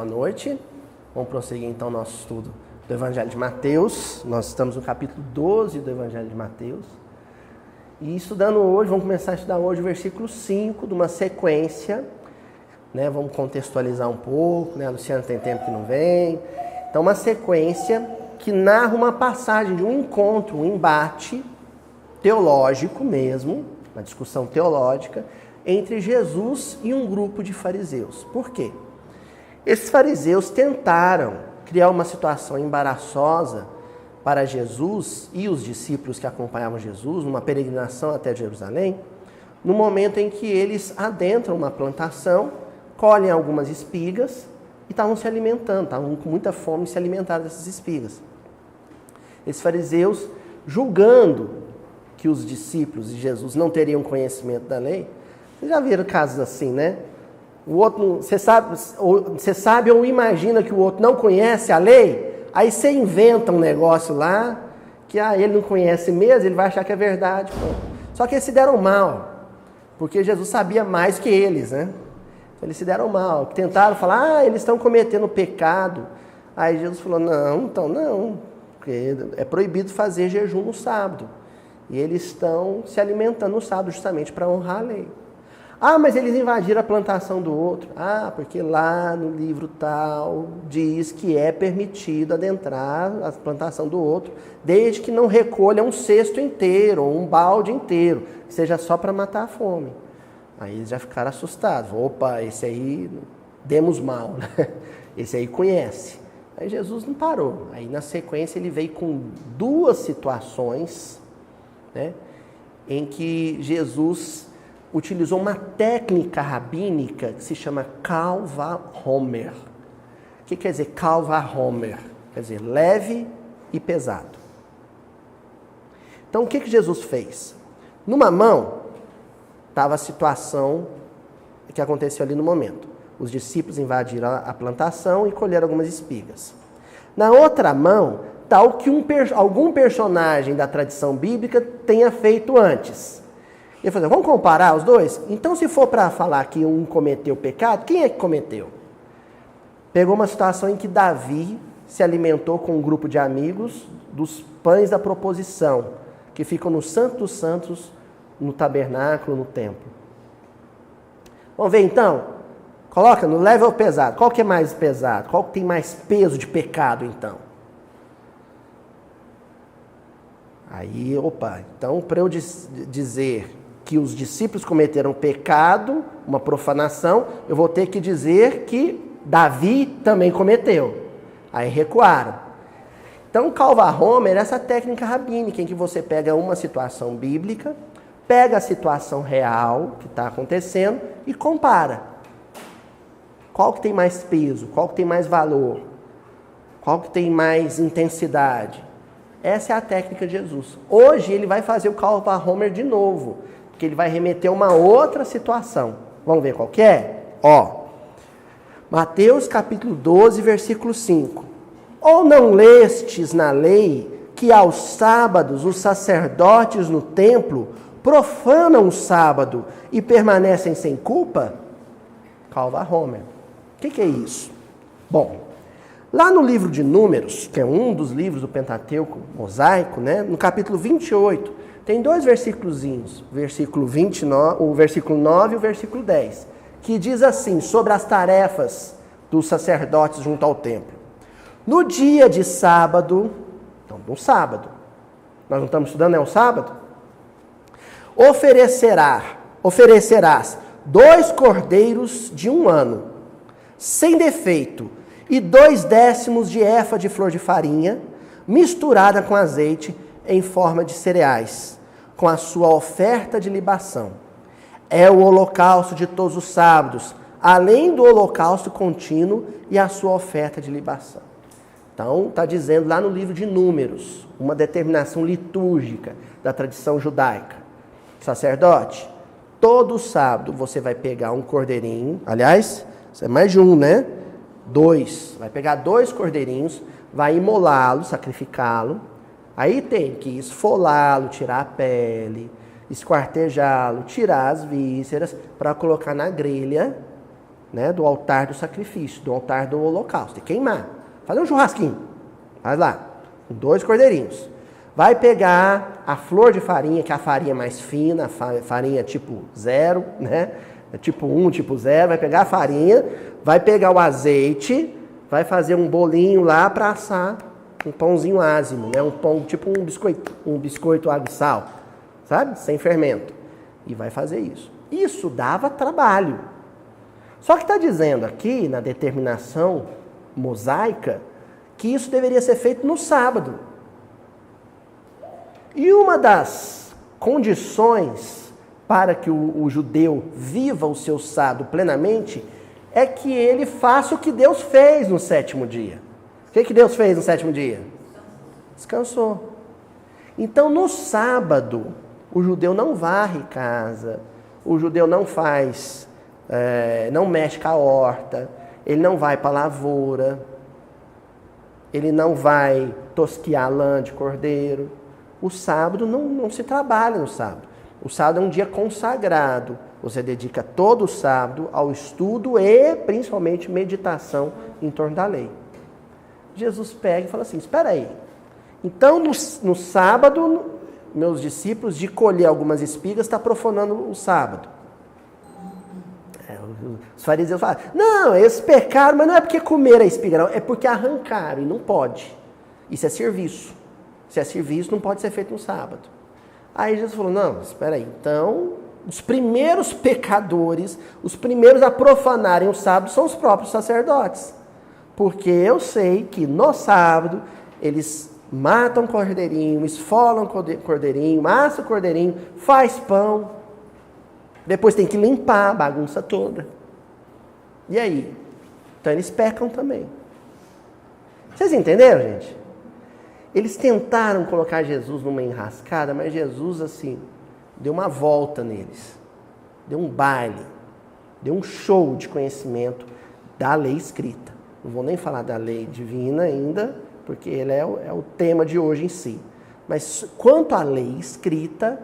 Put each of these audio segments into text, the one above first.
Boa noite. Vamos prosseguir então o nosso estudo do Evangelho de Mateus. Nós estamos no capítulo 12 do Evangelho de Mateus. E estudando hoje, vamos começar a estudar hoje o versículo 5 de uma sequência. Vamos contextualizar um pouco, A Luciana tem tempo que não vem. Então, uma sequência que narra uma passagem de um encontro, um embate teológico mesmo, uma discussão teológica, entre Jesus e um grupo de fariseus. Por quê? Esses fariseus tentaram criar uma situação embaraçosa para Jesus e os discípulos que acompanhavam Jesus numa peregrinação até Jerusalém, no momento em que eles adentram uma plantação, colhem algumas espigas e estavam se alimentando, estavam com muita fome de se alimentar dessas espigas. Esses fariseus, julgando que os discípulos de Jesus não teriam conhecimento da lei, vocês já viram casos assim, O outro, você sabe ou imagina que o outro não conhece a lei, aí você inventa um negócio lá, que ele não conhece mesmo, ele vai achar que é verdade. Pô. Só que eles se deram mal, porque Jesus sabia mais que eles, Eles se deram mal, tentaram falar, eles estão cometendo pecado. Aí Jesus falou, não, porque é proibido fazer jejum no sábado. E eles estão se alimentando no sábado justamente para honrar a lei. Mas eles invadiram a plantação do outro. Porque lá no livro tal diz que é permitido adentrar a plantação do outro, desde que não recolha um cesto inteiro, ou um balde inteiro, que seja só para matar a fome. Aí eles já ficaram assustados. Opa, esse aí demos mal, Esse aí conhece. Aí Jesus não parou. Aí na sequência ele veio com duas situações, em que Jesus utilizou uma técnica rabínica que se chama Kal vachomer. O que quer dizer Kal vachomer? Quer dizer leve e pesado. Então o que Jesus fez? Numa mão estava a situação que aconteceu ali no momento. Os discípulos invadiram a plantação e colheram algumas espigas. Na outra mão está o que algum personagem da tradição bíblica tenha feito antes. Ele falou, vamos comparar os dois? Então, se for para falar que um cometeu pecado, quem é que cometeu? Pegou uma situação em que Davi se alimentou com um grupo de amigos dos pães da proposição, que ficam no Santo dos Santos, no tabernáculo, no templo. Vamos ver então? Coloca no leve ou pesado. Qual que é mais pesado? Qual que tem mais peso de pecado, então? Aí, então para eu dizer que os discípulos cometeram pecado, uma profanação, eu vou ter que dizer que Davi também cometeu. Aí recuaram. Então, Kal vachomer é essa técnica rabínica em que você pega uma situação bíblica, pega a situação real que está acontecendo e compara. Qual que tem mais peso? Qual que tem mais valor? Qual que tem mais intensidade? Essa é a técnica de Jesus. Hoje ele vai fazer o Kal vachomer de novo, porque ele vai remeter a uma outra situação. Vamos ver qual que é? Mateus capítulo 12, versículo 5. Ou não lestes na lei que aos sábados os sacerdotes no templo profanam o sábado e permanecem sem culpa? Kal vachomer. O que é isso? Bom, lá no livro de Números, que é um dos livros do Pentateuco mosaico, no capítulo 28, tem dois versículozinhos, o versículo 9 e o versículo 10, que diz assim, sobre as tarefas dos sacerdotes junto ao templo. No dia de sábado, então no sábado, nós não estamos estudando, é o sábado? Oferecerás 2 cordeiros de 1 ano, sem defeito, e 2/10 de efa de flor de farinha, misturada com azeite em forma de cereais, com a sua oferta de libação. É o holocausto de todos os sábados, além do holocausto contínuo e a sua oferta de libação. Então, está dizendo lá no livro de Números, uma determinação litúrgica da tradição judaica. Sacerdote, todo sábado você vai pegar um cordeirinho, aliás, isso é mais de 1, 2. Vai pegar 2 cordeirinhos, vai imolá-lo, sacrificá-lo. Aí tem que esfolá-lo, tirar a pele, esquartejá-lo, tirar as vísceras, para colocar na grelha né, do altar do sacrifício, do altar do holocausto, e queimar. Fazer um churrasquinho. Faz lá, com 2 cordeirinhos. Vai pegar a flor de farinha, que é a farinha mais fina, a farinha tipo 0, né? Tipo 1, tipo 0. Vai pegar a farinha, vai pegar o azeite, vai fazer um bolinho lá para assar um pãozinho ázimo, né? Um pão tipo um biscoito água e sal, sabe? Sem fermento. E vai fazer isso. Isso dava trabalho. Só que está dizendo aqui, na determinação mosaica, que isso deveria ser feito no sábado. E uma das condições para que o judeu viva o seu sábado plenamente é que ele faça o que Deus fez no 7º dia. O que Deus fez no 7º dia? Descansou. Então, no sábado, o judeu não varre casa, o judeu não faz, não mexe com a horta, ele não vai para a lavoura, ele não vai tosquiar lã de cordeiro. O sábado não se trabalha no sábado. O sábado é um dia consagrado. Você dedica todo o sábado ao estudo e, principalmente, meditação em torno da lei. Jesus pega e fala assim, espera aí. Então, no sábado, meus discípulos, de colher algumas espigas, está profanando o sábado. Os fariseus falam, não, eles pecaram, mas não é porque comeram a espiga, não, é porque arrancaram e não pode. Isso é serviço. Se é serviço, não pode ser feito no sábado. Aí Jesus falou, não, espera aí, então, os primeiros pecadores, os primeiros a profanarem o sábado são os próprios sacerdotes. Porque eu sei que no sábado, eles matam cordeirinho, esfolam cordeirinho, assam cordeirinho, faz pão, depois tem que limpar a bagunça toda. E aí? Então eles pecam também. Vocês entenderam, gente? Eles tentaram colocar Jesus numa enrascada, mas Jesus, assim, deu uma volta neles. Deu um baile. Deu um show de conhecimento da lei escrita. Não vou nem falar da lei divina ainda, porque ele é o tema de hoje em si. Mas quanto à lei escrita,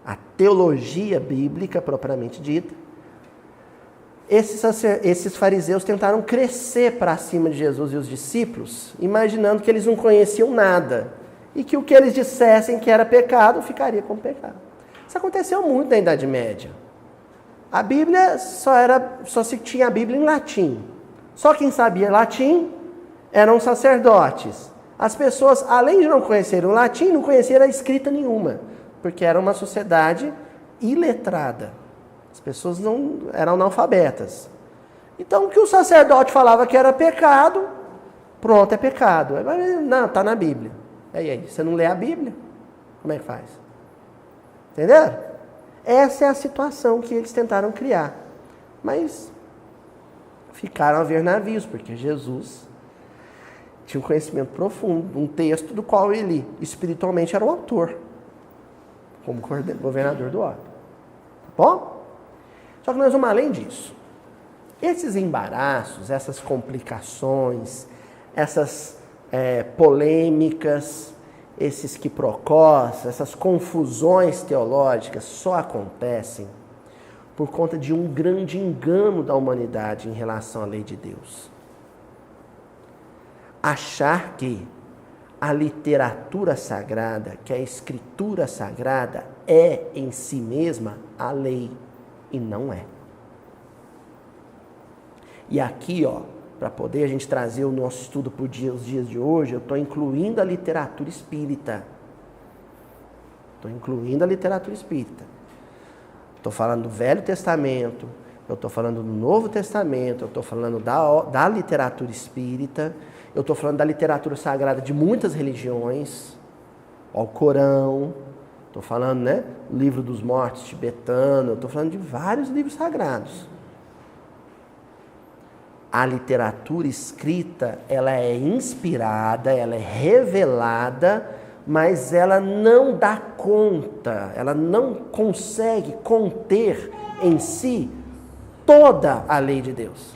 a teologia bíblica propriamente dita, esses fariseus tentaram crescer para cima de Jesus e os discípulos, imaginando que eles não conheciam nada e que o que eles dissessem que era pecado, ficaria como pecado. Isso aconteceu muito na Idade Média. A Bíblia só se tinha a Bíblia em latim. Só quem sabia latim eram sacerdotes. As pessoas, além de não conhecerem o latim, não conheciam a escrita nenhuma, porque era uma sociedade iletrada. As pessoas não eram analfabetas. Então, o que o sacerdote falava que era pecado, pronto, é pecado. Não, está na Bíblia. E aí, você não lê a Bíblia? Como é que faz? Entenderam? Essa é a situação que eles tentaram criar. Mas ficaram a ver navios, porque Jesus tinha um conhecimento profundo, um texto do qual ele espiritualmente era o autor, como governador do orbe. Tá bom? Só que nós vamos além disso. Esses embaraços, essas complicações, essas polêmicas, esses quiprocós, essas confusões teológicas só acontecem por conta de um grande engano da humanidade em relação à lei de Deus. Achar que a literatura sagrada, que a escritura sagrada é em si mesma a lei. E não é. E aqui, para poder a gente trazer o nosso estudo para os dias de hoje, eu estou incluindo a literatura espírita. Estou falando do Velho Testamento, eu estou falando do Novo Testamento, eu estou falando da literatura espírita, eu estou falando da literatura sagrada de muitas religiões, o Corão. Estou falando, do livro dos mortos tibetano, estou falando de vários livros sagrados. A literatura escrita, ela é inspirada, ela é revelada, mas ela não dá conta, ela não consegue conter em si toda a lei de Deus.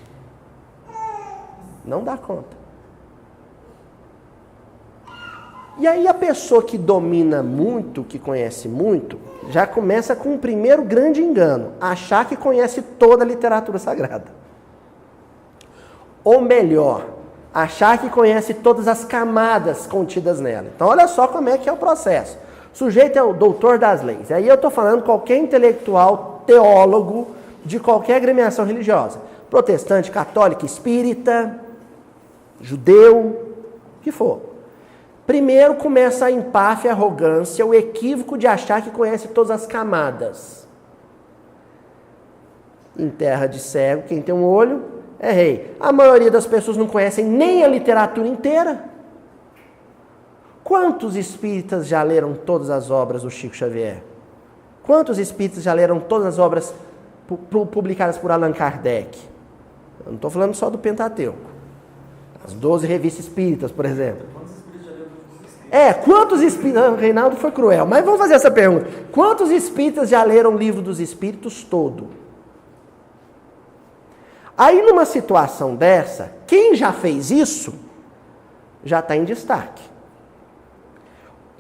Não dá conta. E aí a pessoa que domina muito, que conhece muito, já começa com o primeiro grande engano, achar que conhece toda a literatura sagrada. Ou melhor, achar que conhece todas as camadas contidas nela. Então olha só como é que é o processo. O sujeito é o doutor das leis. Aí eu estou falando qualquer intelectual, teólogo de qualquer agremiação religiosa. Protestante, católico, espírita, judeu, o que for. Primeiro começa a empáfia, a arrogância, o equívoco de achar que conhece todas as camadas. Em terra de cego, quem tem um olho é rei. A maioria das pessoas não conhecem nem a literatura inteira. Quantos espíritas já leram todas as obras do Chico Xavier? Quantos espíritas já leram todas as obras publicadas por Allan Kardec? Eu não estou falando só do Pentateuco. As 12 revistas espíritas, por exemplo. Quantos espíritas... Reinaldo foi cruel, mas vamos fazer essa pergunta. Quantos espíritas já leram o Livro dos Espíritos todo? Aí, numa situação dessa, quem já fez isso, já está em destaque.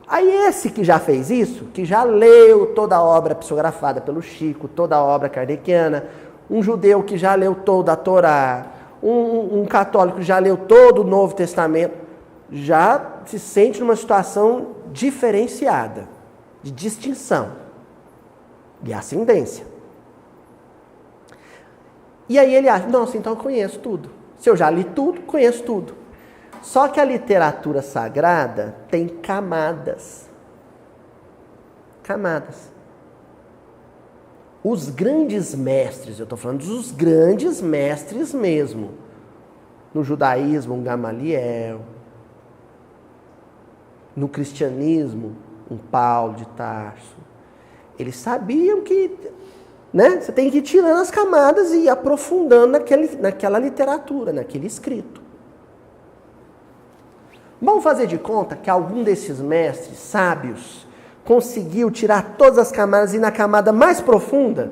Aí esse que já fez isso, que já leu toda a obra psicografada pelo Chico, toda a obra kardeciana, um judeu que já leu toda a Torá, um católico que já leu todo o Novo Testamento, já se sente numa situação diferenciada, de distinção, de ascendência. E aí ele acha, nossa, então eu conheço tudo. Se eu já li tudo, conheço tudo. Só que a literatura sagrada tem camadas. Camadas. Os grandes mestres, eu estou falando dos grandes mestres mesmo. No judaísmo, um Gamaliel. No cristianismo, um Paulo de Tarso. Eles sabiam que, né, você tem que ir tirando as camadas e ir aprofundando naquela literatura, naquele escrito. Vamos fazer de conta que algum desses mestres sábios conseguiu tirar todas as camadas e ir na camada mais profunda?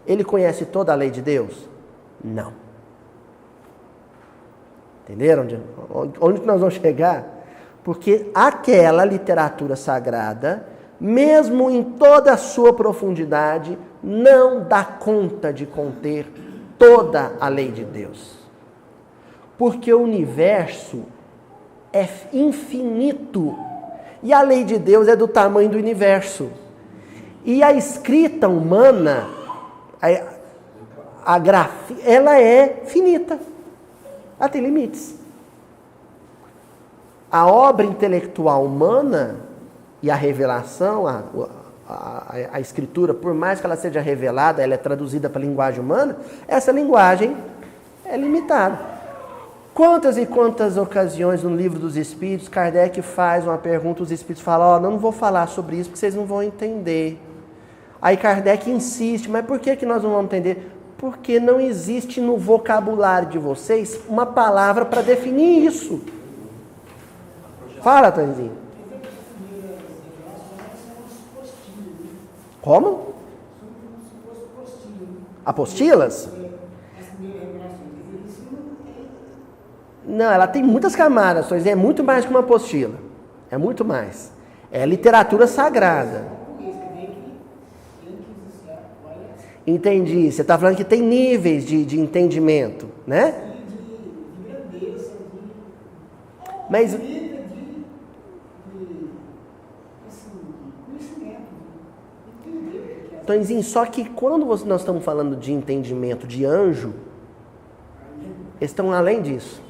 Ele conhece toda a lei de Deus? Não. Entenderam onde nós vamos chegar? Porque aquela literatura sagrada, mesmo em toda a sua profundidade, não dá conta de conter toda a lei de Deus. Porque o universo é infinito. E a lei de Deus é do tamanho do universo. E a escrita humana, a grafia, ela é finita. Ela tem limites. A obra intelectual humana e a revelação, a escritura, por mais que ela seja revelada, ela é traduzida para a linguagem humana, essa linguagem é limitada. Quantas e quantas ocasiões no Livro dos Espíritos, Kardec faz uma pergunta, os Espíritos falam, não vou falar sobre isso porque vocês não vão entender. Aí Kardec insiste, mas por que nós não vamos entender? Porque não existe no vocabulário de vocês uma palavra para definir isso. Fala, Tonzinho. Como? Apostilas? Não, ela tem muitas camadas, é muito mais que uma apostila. É muito mais. É literatura sagrada. Entendi. Você está falando que tem níveis de entendimento, né? Mas... Tonzinho, só que quando nós estamos falando de entendimento de anjo, eles estão além disso.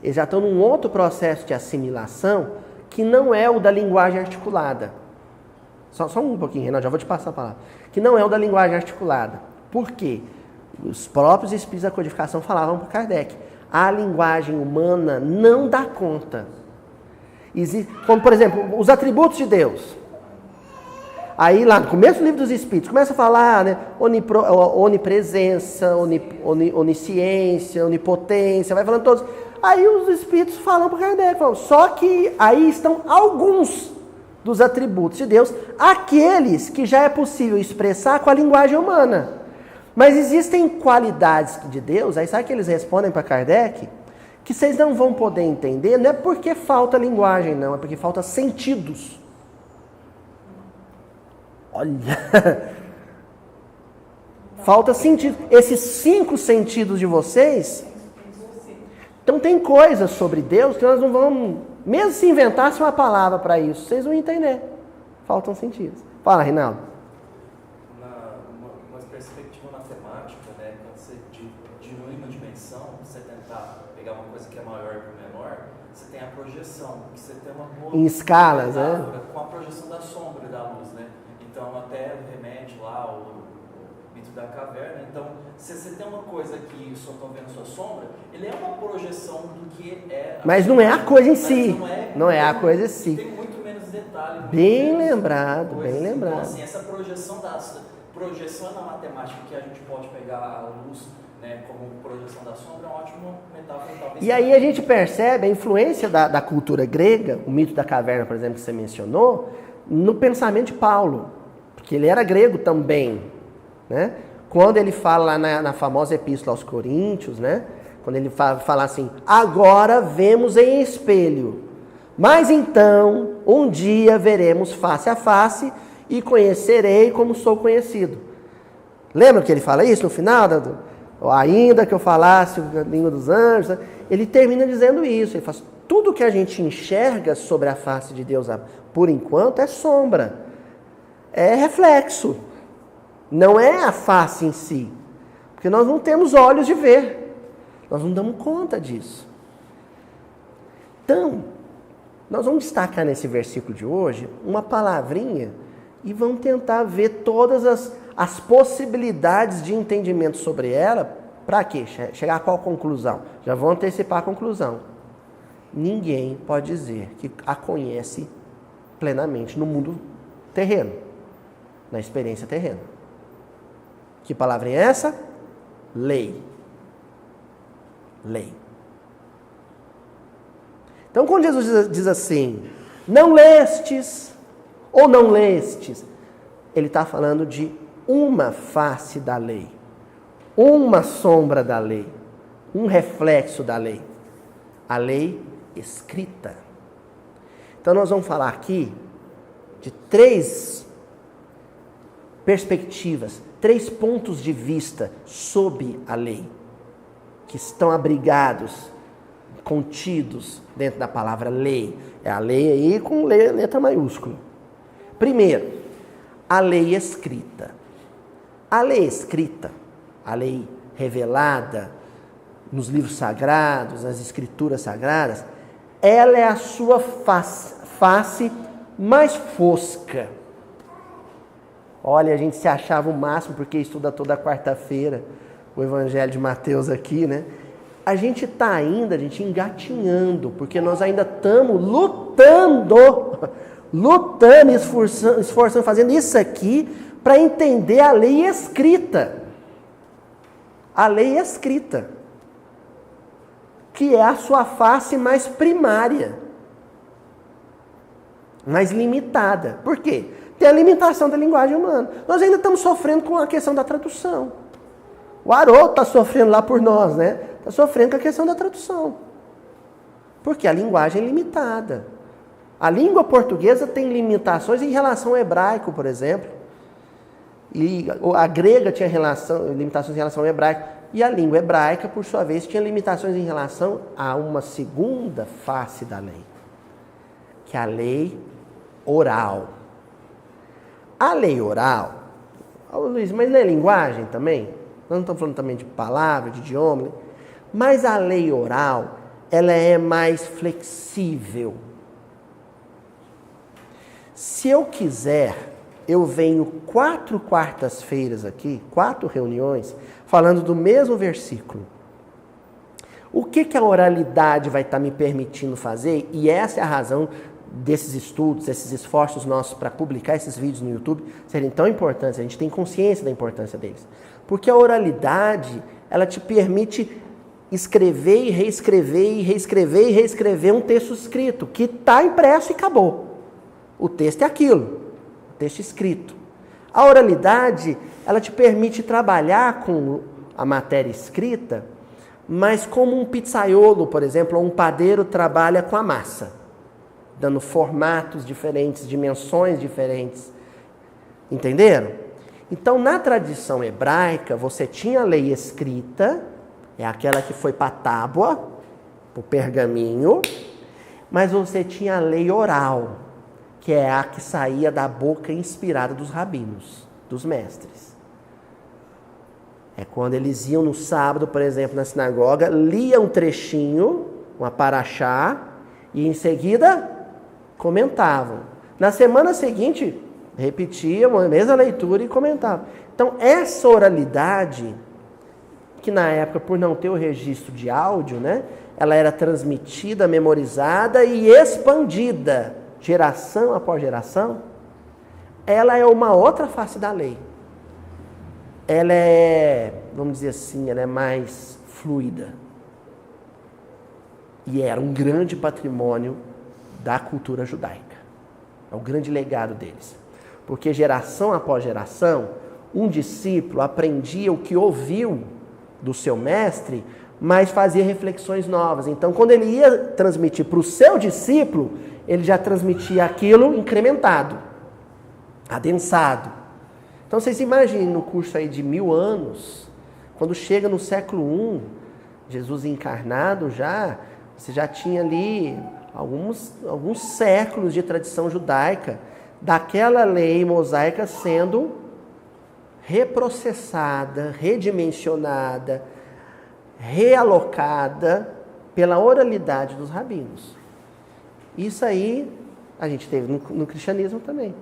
Eles já estão num outro processo de assimilação que não é o da linguagem articulada. Só um pouquinho, Renato, já vou te passar a palavra. Que não é o da linguagem articulada. Por quê? Os próprios espíritos da codificação falavam para Kardec. A linguagem humana não dá conta. Como, por exemplo, os atributos de Deus. Aí lá no começo do Livro dos Espíritos, começa a falar, né, onipresença, onisciência, onipotência, vai falando todos. Aí os Espíritos falam para Kardec, falam, só que aí estão alguns dos atributos de Deus, aqueles que já é possível expressar com a linguagem humana. Mas existem qualidades de Deus, aí sabe que eles respondem para Kardec? Que vocês não vão poder entender, não é porque falta linguagem, não, é porque falta sentidos. Olha, Falta sentido. Esses 5 sentidos de vocês... Então tem coisas sobre Deus que nós não vamos... Mesmo se inventasse uma palavra para isso, vocês não iam entender. Faltam sentidos. Fala, Reinaldo. Uma perspectiva matemática, né? Quando você diminui uma dimensão, você tentar pegar uma coisa que é maior que menor, você tem a projeção, que você tem uma boa... Em escalas, né? Com a projeção da sombra e da luz, né? Então até remete lá o mito da caverna. Então, se você tem uma coisa que só estão vendo sua sombra, ele é uma projeção do que é... Mas não é a coisa em si. Não é a coisa em si. Tem muito menos detalhe. Bem lembrado, bem Então, lembrado. assim, essa projeção na matemática que a gente pode pegar a luz, né, como projeção da sombra, é uma ótima metáfora. E aí a gente percebe a influência da cultura grega, o mito da caverna, por exemplo, que você mencionou, no pensamento de Paulo, porque ele era grego também, né? Quando ele fala lá na famosa epístola aos Coríntios, né? Quando ele fala assim, agora vemos em espelho, mas então um dia veremos face a face e conhecerei como sou conhecido. Lembra que ele fala isso no final? Ainda que eu falasse a língua dos anjos, ele termina dizendo isso. Ele fala, tudo que a gente enxerga sobre a face de Deus, por enquanto, é sombra, é reflexo, não é a face em si, porque nós não temos olhos de ver, nós não damos conta disso. Então, nós vamos destacar nesse versículo de hoje uma palavrinha e vamos tentar ver todas as possibilidades de entendimento sobre ela. Para quê? Chegar a qual conclusão? Já vou antecipar a conclusão. Ninguém pode dizer que a conhece plenamente no mundo terreno, na experiência terrena. Que palavra é essa? Lei. Lei. Então, quando Jesus diz assim, não lestes ou não lestes, ele está falando de uma face da lei, uma sombra da lei, um reflexo da lei, a lei escrita. Então, nós vamos falar aqui de 3 perspectivas, 3 pontos de vista sob a lei, que estão abrigados, contidos dentro da palavra lei. É a lei aí com letra maiúscula. Primeiro, a lei escrita. A lei escrita, a lei revelada nos livros sagrados, nas escrituras sagradas, ela é a sua face mais fosca. Olha, a gente se achava o máximo porque estuda toda quarta-feira o Evangelho de Mateus aqui, né? A gente está ainda, engatinhando, porque nós ainda estamos lutando, esforçando, fazendo isso aqui para entender a lei escrita. A lei escrita, que é a sua face mais primária, mais limitada. Por quê? Tem a limitação da linguagem humana. Nós ainda estamos sofrendo com a questão da tradução. O Haroldo está sofrendo lá por nós, né? Está sofrendo com a questão da tradução. Porque a linguagem é limitada. A língua portuguesa tem limitações em relação ao hebraico, por exemplo. E a grega tinha limitações em relação ao hebraico. E a língua hebraica, por sua vez, tinha limitações em relação a uma segunda face da lei, que é a lei oral. A lei oral, Luiz, mas não é linguagem também? Nós não estamos falando também de palavra, de idioma, mas a lei oral, ela é mais flexível. Se eu quiser, eu venho 4 quartas-feiras aqui, 4 reuniões, falando do mesmo versículo. O que a oralidade vai estar me permitindo fazer? E essa é a razão desses estudos, esses esforços nossos para publicar esses vídeos no YouTube serem tão importantes. A gente tem consciência da importância deles. Porque a oralidade, ela te permite escrever e reescrever e reescrever e reescrever um texto escrito, que está impresso e acabou. O texto é aquilo, o texto escrito. A oralidade, ela te permite trabalhar com a matéria escrita, mas como um pizzaiolo, por exemplo, ou um padeiro trabalha com a massa, dando formatos diferentes, dimensões diferentes. Entenderam? Então, na tradição hebraica, você tinha a lei escrita, é aquela que foi para a tábua, para o pergaminho, mas você tinha a lei oral, que é a que saía da boca inspirada dos rabinos, dos mestres. É quando eles iam no sábado, por exemplo, na sinagoga, liam um trechinho, uma paraxá, e em seguida comentavam. Na semana seguinte, repetiam a mesma leitura e comentavam. Então, essa oralidade, que na época, por não ter o registro de áudio, né, ela era transmitida, memorizada e expandida, geração após geração, ela é uma outra face da lei. Ela é, vamos dizer assim, ela é mais fluida. E era um grande patrimônio da cultura judaica. É o grande legado deles. Porque geração após geração, um discípulo aprendia o que ouviu do seu mestre, mas fazia reflexões novas. Então, quando ele ia transmitir para o seu discípulo, ele já transmitia aquilo incrementado, adensado. Então, vocês imaginem no curso aí de 1000 anos, quando chega no século I, Jesus encarnado já, você já tinha ali alguns séculos de tradição judaica, daquela lei mosaica sendo reprocessada, redimensionada, realocada pela oralidade dos rabinos. Isso aí a gente teve no cristianismo também.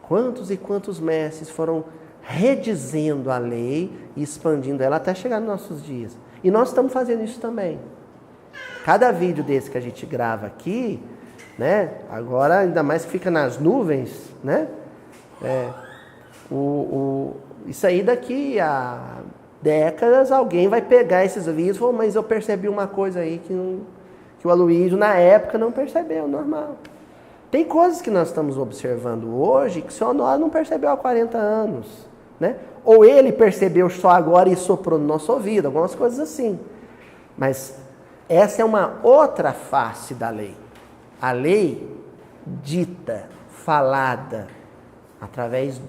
Quantos e quantos mestres foram redizendo a lei e expandindo ela até chegar nos nossos dias. E nós estamos fazendo isso também. Cada vídeo desse que a gente grava aqui, né? Agora, ainda mais que fica nas nuvens, né? Isso aí daqui a décadas alguém vai pegar esses vídeos e falar, mas eu percebi uma coisa aí que o Aloysio na época não percebeu, normal. Tem coisas que nós estamos observando hoje que o senhor Honório não percebeu há 40 anos, né? Ou ele percebeu só agora e soprou no nosso ouvido, algumas coisas assim. Mas essa é uma outra face da lei. A lei dita, falada, através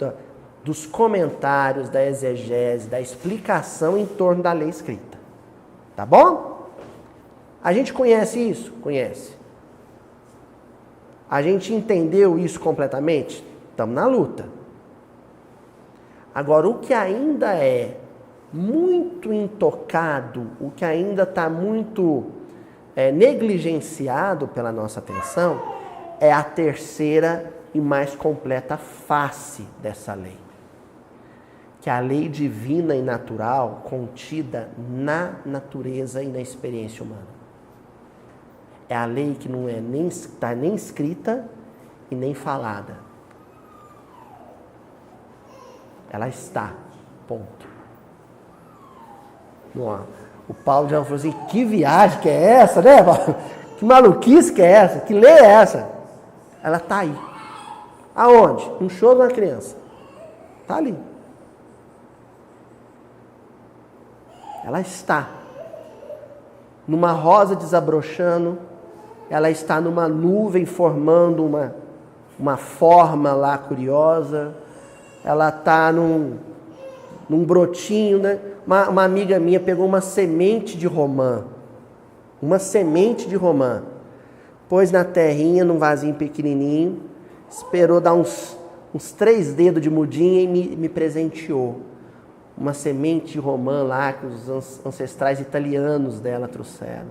dos comentários, da exegese, da explicação em torno da lei escrita. Tá bom? A gente conhece isso? Conhece. A gente entendeu isso completamente? Estamos na luta. Agora, o que ainda é muito intocado, o que ainda está muito negligenciado pela nossa atenção, é a terceira e mais completa face dessa lei. Que é a lei divina e natural contida na natureza e na experiência humana. É a lei que não está nem escrita e nem falada. Ela está. Ponto. O Paulo já falou assim, que viagem que é essa, né, Paulo? Que maluquice que é essa? Que lei é essa? Ela está aí. Aonde? No choro de uma criança. Está ali. Ela está. Numa rosa desabrochando, ela está numa nuvem formando uma forma lá curiosa, ela está num brotinho, né? Uma amiga minha pegou uma semente de romã, pôs na terrinha, num vasinho pequenininho, esperou dar uns 3 dedos de mudinha e me presenteou. Uma semente de romã lá que os ancestrais italianos dela trouxeram.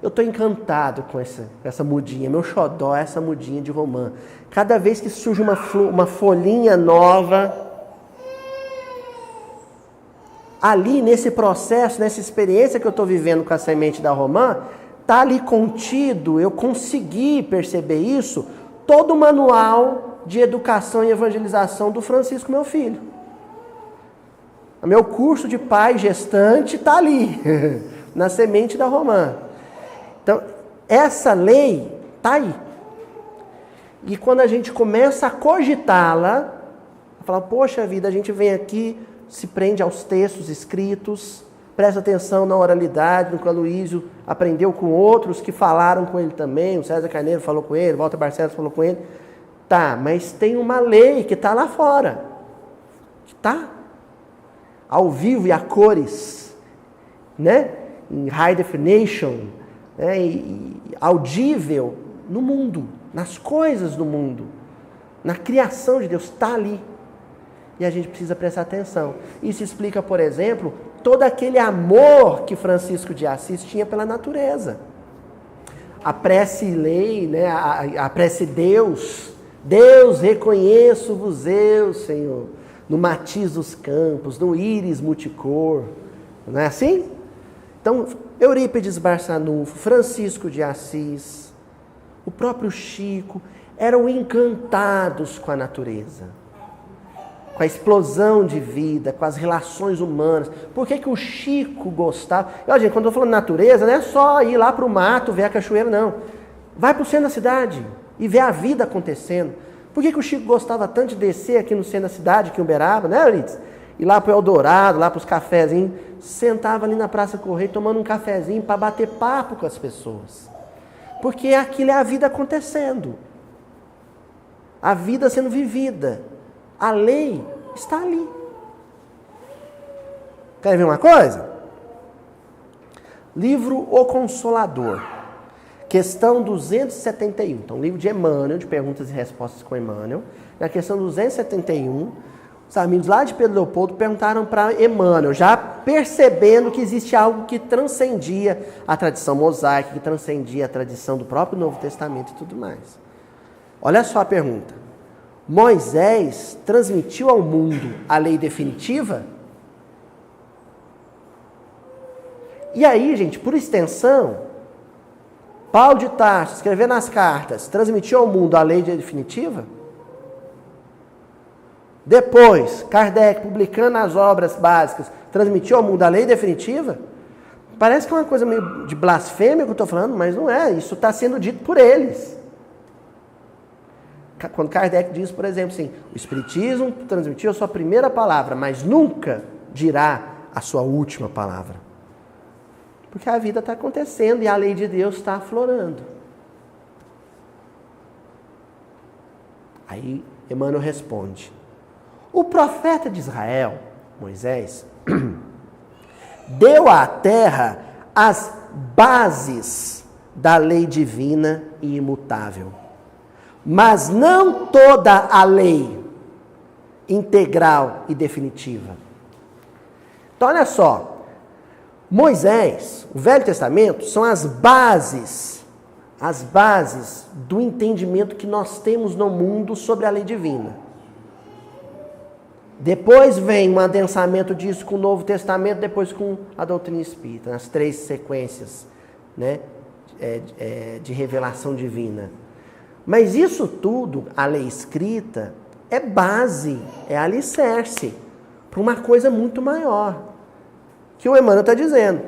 Eu estou encantado com essa mudinha. Meu xodó é essa mudinha de romã. Cada vez que surge uma folhinha nova, ali nesse processo, nessa experiência que eu estou vivendo com a semente da romã, está ali contido, eu consegui perceber isso, todo o manual de educação e evangelização do Francisco, meu filho. O meu curso de pai gestante está ali, na semente da romã. Então, essa lei está aí. E quando a gente começa a cogitá-la, fala, poxa vida, a gente vem aqui, se prende aos textos escritos, presta atenção na oralidade, no que o Aloysio aprendeu com outros que falaram com ele também, o César Carneiro falou com ele, o Walter Barcelos falou com ele. Tá, mas tem uma lei que está lá fora. Tá? Ao vivo e a cores, né? Em high definition, né? E audível no mundo, nas coisas do mundo, na criação de Deus, está ali. E a gente precisa prestar atenção. Isso explica, por exemplo, todo aquele amor que Francisco de Assis tinha pela natureza. A prece lei, né? A prece Deus. Deus, reconheço-vos eu, Senhor, no matiz dos campos, no íris multicor. Não é assim? Então, Eurípides Barçanufo, Francisco de Assis, o próprio Chico, eram encantados com a natureza, com a explosão de vida, com as relações humanas. Por que o Chico gostava? E, olha, gente, quando eu estou falando natureza, não é só ir lá para o mato, ver a cachoeira, não. Vai para o centro da cidade e ver a vida acontecendo. Por que o Chico gostava tanto de descer aqui no centro da cidade, aqui em Uberaba, né, Euridice? Ir lá para o Eldorado, lá para os cafezinhos, sentava ali na Praça Correio tomando um cafezinho para bater papo com as pessoas. Porque aquilo é a vida acontecendo. A vida sendo vivida. A lei está ali. Quer ver uma coisa? Livro O Consolador. Questão 271. Então, livro de Emmanuel, de perguntas e respostas com Emmanuel. Na questão 271, os amigos lá de Pedro Leopoldo perguntaram para Emmanuel, já percebendo que existe algo que transcendia a tradição mosaica, que transcendia a tradição do próprio Novo Testamento e tudo mais. Olha só a pergunta. Moisés transmitiu ao mundo a lei definitiva? E aí, gente, por extensão, Paulo de Tarso, escrevendo as cartas, transmitiu ao mundo a lei definitiva? Depois, Kardec, publicando as obras básicas, transmitiu ao mundo a lei definitiva? Parece que é uma coisa meio de blasfêmia que eu estou falando, mas não é. Isso está sendo dito por eles. Quando Kardec diz, por exemplo, assim, o Espiritismo transmitiu a sua primeira palavra, mas nunca dirá a sua última palavra. Porque a vida está acontecendo e a lei de Deus está aflorando. Aí Emmanuel responde. O profeta de Israel, Moisés, deu à terra as bases da lei divina e imutável. Mas não toda a lei integral e definitiva. Então, olha só. Moisés, o Velho Testamento, são as bases do entendimento que nós temos no mundo sobre a lei divina. Depois vem um adensamento disso com o Novo Testamento, depois com a doutrina espírita, nas 3 sequências, né, de revelação divina. Mas isso tudo, a lei escrita, é base, é alicerce para uma coisa muito maior. Que o Emmanuel está dizendo.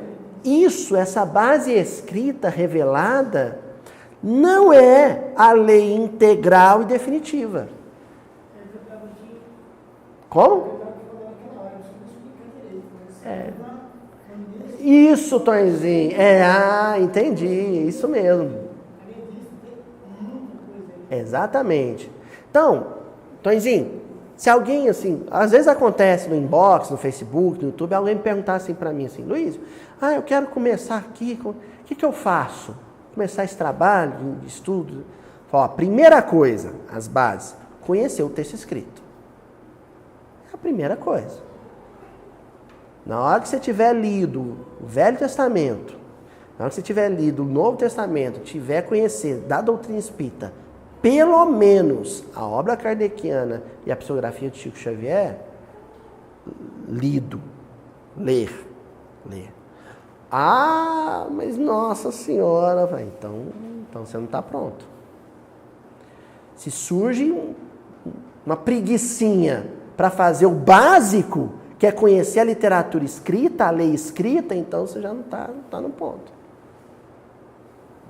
Isso, essa base escrita, revelada, não é a lei integral e definitiva. Como? Isso, Tonzinho. Entendi. Isso mesmo. Exatamente. Então, Tonzinho, se alguém, assim, às vezes acontece no inbox, no Facebook, no YouTube, alguém me perguntar assim para mim, assim, Luiz, eu quero começar aqui, o que eu faço? Começar esse trabalho de estudo? Ó, primeira coisa, as bases, conhecer o texto escrito. É a primeira coisa. Na hora que você tiver lido o Velho Testamento, na hora que você tiver lido o Novo Testamento, tiver conhecer da doutrina espírita, pelo menos a obra kardeciana e a psicografia de Chico Xavier, ler. Mas Nossa Senhora, então você não está pronto. Se surge uma preguicinha para fazer o básico, que é conhecer a literatura escrita, a lei escrita, então você já não está no ponto.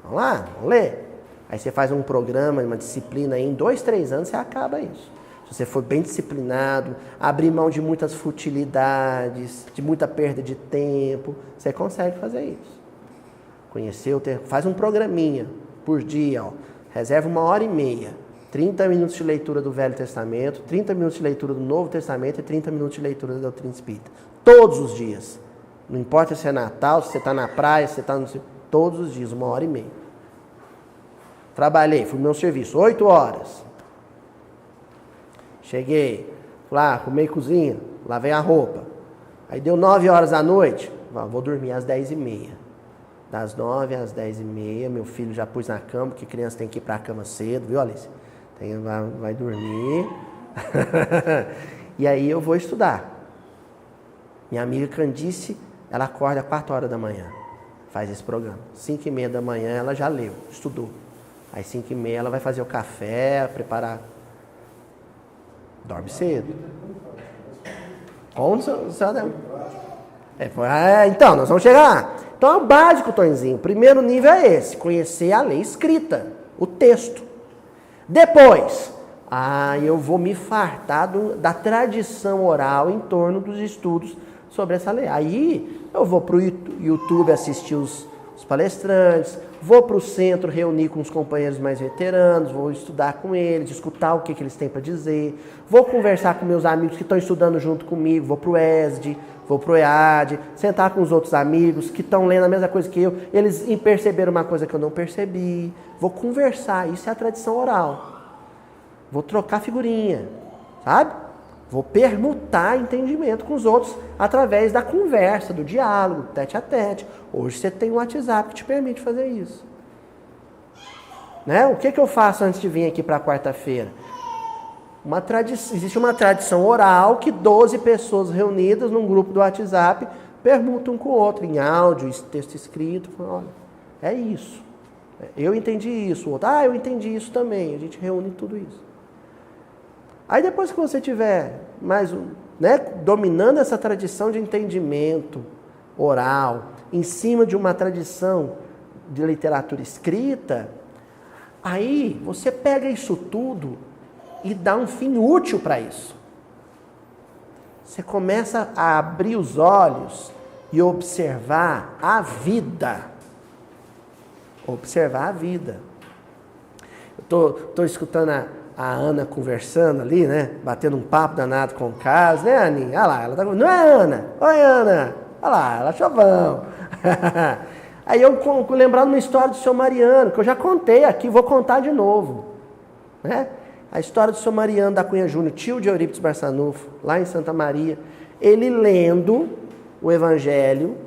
Vamos lá, vamos ler. Aí você faz um programa, uma disciplina aí, em 2, 3 anos você acaba isso. Se você for bem disciplinado, abrir mão de muitas futilidades, de muita perda de tempo, você consegue fazer isso. Conhecer o tempo, faz um programinha por dia, reserva 1h30. 30 minutos de leitura do Velho Testamento, 30 minutos de leitura do Novo Testamento e 30 minutos de leitura da doutrina espírita. Todos os dias. Não importa se é Natal, se você está na praia, se você está no... Todos os dias, 1h30. Trabalhei, fui no meu serviço, 8 horas. Cheguei, lá, arrumei cozinha, lavei a roupa. Aí deu 9 horas da noite, vou dormir às 10h30. Das 9 às 10h30, meu filho já pus na cama, porque criança tem que ir para a cama cedo, viu, Alice? Vai dormir. E aí eu vou estudar. Minha amiga Candice, ela acorda às 4 horas da manhã, faz esse programa. 5h30 da manhã ela já leu, estudou. Aí 5h30 ela vai fazer o café, preparar. Dorme cedo. Então, nós vamos chegar lá. Então é o básico, Tonzinho. O primeiro nível é esse, conhecer a lei escrita, o texto. Depois, eu vou me fartar da tradição oral em torno dos estudos sobre essa lei. Aí eu vou para o YouTube assistir os palestrantes, vou para o centro reunir com os companheiros mais veteranos, vou estudar com eles, escutar o que eles têm para dizer, vou conversar com meus amigos que estão estudando junto comigo, vou para o ESD, vou para o EAD, sentar com os outros amigos que estão lendo a mesma coisa que eu, eles perceberam uma coisa que eu não percebi, vou conversar, isso é a tradição oral. Vou trocar figurinha, sabe? Vou permutar entendimento com os outros através da conversa, do diálogo, tete a tete. Hoje você tem um WhatsApp que te permite fazer isso. Né? O que eu faço antes de vir aqui para quarta-feira? Existe uma tradição oral que 12 pessoas reunidas num grupo do WhatsApp permutam um com o outro, em áudio, texto escrito. Olha, é isso. Eu entendi isso. O outro, eu entendi isso também. A gente reúne tudo isso. Aí depois que você tiver mais, dominando essa tradição de entendimento oral, em cima de uma tradição de literatura escrita, aí você pega isso tudo e dá um fim útil para isso. Você começa a abrir os olhos e observar a vida. Observar a vida. Eu tô escutando a Ana conversando ali, né? Batendo um papo danado com o Carlos, né, Aninha? Olha lá, ela tá... Não é Ana? Oi, Ana! Olha lá, ela é chovão. Aí eu lembrando uma história do seu Mariano, que eu já contei aqui, vou contar de novo. Né? A história do seu Mariano da Cunha Júnior, tio de Eurípides Barçanufo, lá em Santa Maria. Ele lendo o Evangelho,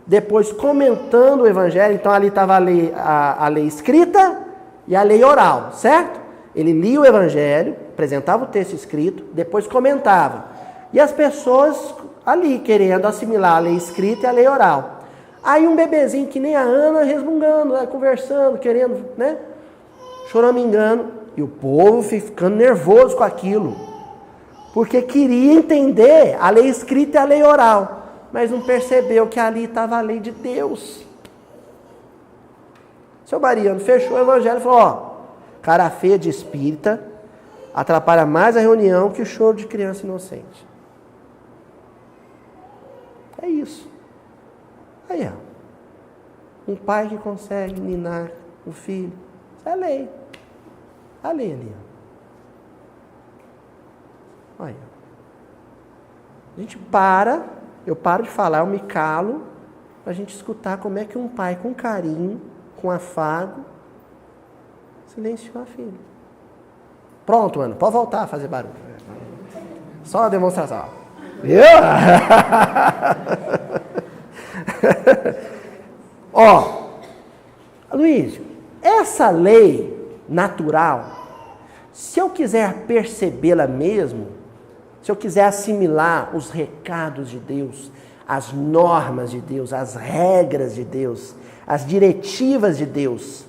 depois comentando o Evangelho, então ali estava a lei escrita e a lei oral, certo? Ele lia o Evangelho, apresentava o texto escrito, depois comentava. E as pessoas ali querendo assimilar a lei escrita e a lei oral. Aí um bebezinho que nem a Ana resmungando, conversando, querendo, choramingando. E o povo ficando nervoso com aquilo. Porque queria entender a lei escrita e a lei oral. Mas não percebeu que ali estava a lei de Deus. Seu Mariano fechou o Evangelho e falou, cara feia de espírita atrapalha mais a reunião que o choro de criança inocente. É isso. Aí, um pai que consegue ninar o filho. Isso é lei. A lei ali. Olha. Eu paro de falar, eu me calo, para a gente escutar como é que um pai com carinho, com afago, silenciou a filha. Pronto, Ana, pode voltar a fazer barulho. Só uma demonstração. Viu? Luiz, essa lei natural, se eu quiser percebê-la mesmo, se eu quiser assimilar os recados de Deus, as normas de Deus, as regras de Deus, as diretivas de Deus,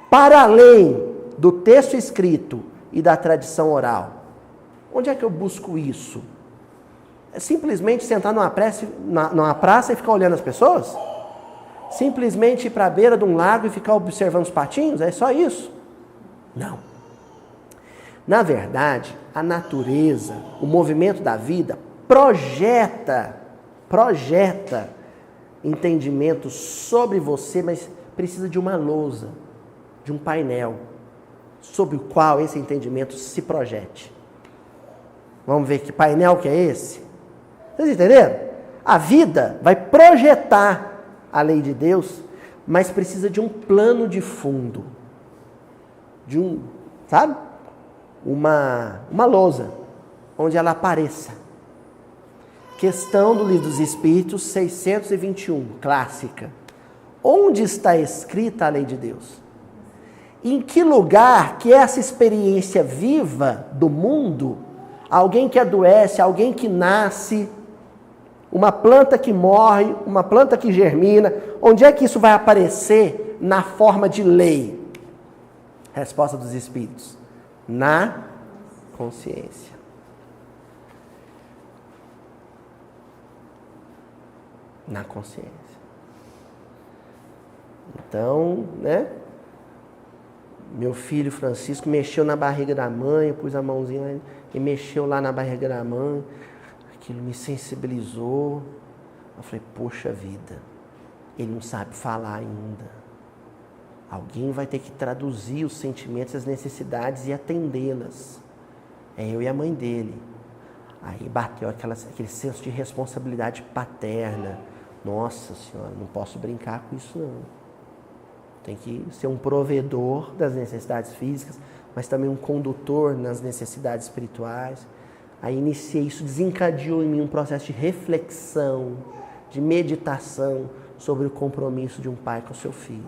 para além do texto escrito e da tradição oral, onde é que eu busco isso? É simplesmente sentar numa praça e ficar olhando as pessoas? Simplesmente ir para a beira de um lago e ficar observando os patinhos? É só isso? Não. Na verdade, a natureza, o movimento da vida, projeta entendimento sobre você, mas precisa de uma lousa, de um painel. sobre o qual esse entendimento se projete. Vamos ver que painel que é esse? Vocês entenderam? A vida vai projetar a lei de Deus, mas precisa de um plano de fundo. Sabe? Uma lousa, onde ela apareça. Questão do Livro dos Espíritos, 621, clássica. Onde está escrita a lei de Deus? Em que lugar que essa experiência viva do mundo, alguém que adoece, alguém que nasce, uma planta que morre, uma planta que germina, onde é que isso vai aparecer na forma de lei? Resposta dos Espíritos: na consciência. Na consciência. Então, né? Meu filho Francisco mexeu na barriga da mãe, eu pus a mãozinha e mexeu lá na barriga da mãe. Aquilo me sensibilizou. Eu falei, poxa vida, ele não sabe falar ainda. Alguém vai ter que traduzir os sentimentos, as necessidades e atendê-las. É eu e a mãe dele. Aí bateu aquele senso de responsabilidade paterna. Nossa Senhora, não posso brincar com isso não. Tem que ser um provedor das necessidades físicas, mas também um condutor nas necessidades espirituais. Aí iniciei, isso desencadeou em mim um processo de reflexão, de meditação sobre o compromisso de um pai com o seu filho.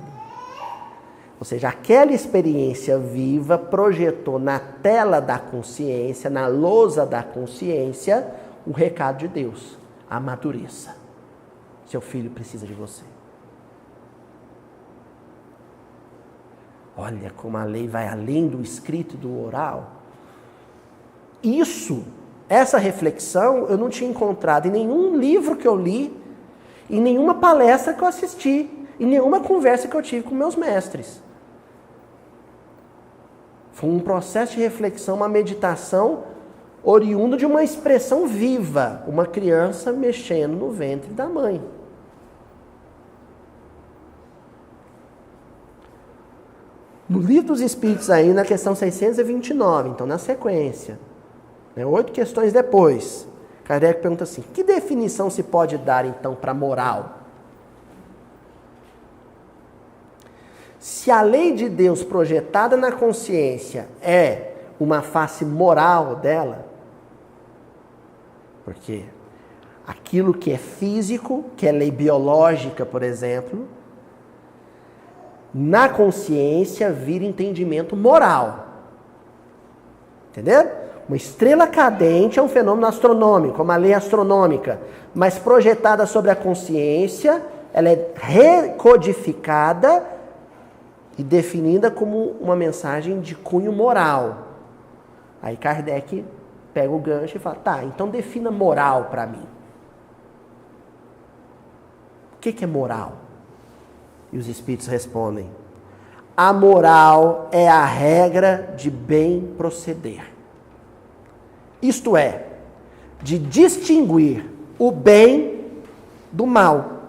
Ou seja, aquela experiência viva projetou na tela da consciência, na lousa da consciência, o recado de Deus: amadureça. Seu filho precisa de você. Olha como a lei vai além do escrito e do oral. Essa reflexão eu não tinha encontrado em nenhum livro que eu li, em nenhuma palestra que eu assisti, em nenhuma conversa que eu tive com meus mestres. Foi um processo de reflexão, uma meditação oriundo de uma expressão viva, uma criança mexendo no ventre da mãe. No Livro dos Espíritos aí, na questão 629, então na sequência, 8 questões depois, Kardec pergunta assim, que definição se pode dar então para moral? Se a lei de Deus projetada na consciência é uma face moral dela, porque aquilo que é físico, que é lei biológica, por exemplo, na consciência vira entendimento moral. Entendeu? Uma estrela cadente é um fenômeno astronômico, uma lei astronômica, mas projetada sobre a consciência, ela é recodificada e definida como uma mensagem de cunho moral. Aí Kardec pega o gancho e fala, tá, então defina moral para mim. O que é moral? E os Espíritos respondem, a moral é a regra de bem proceder. Isto é, de distinguir o bem do mal.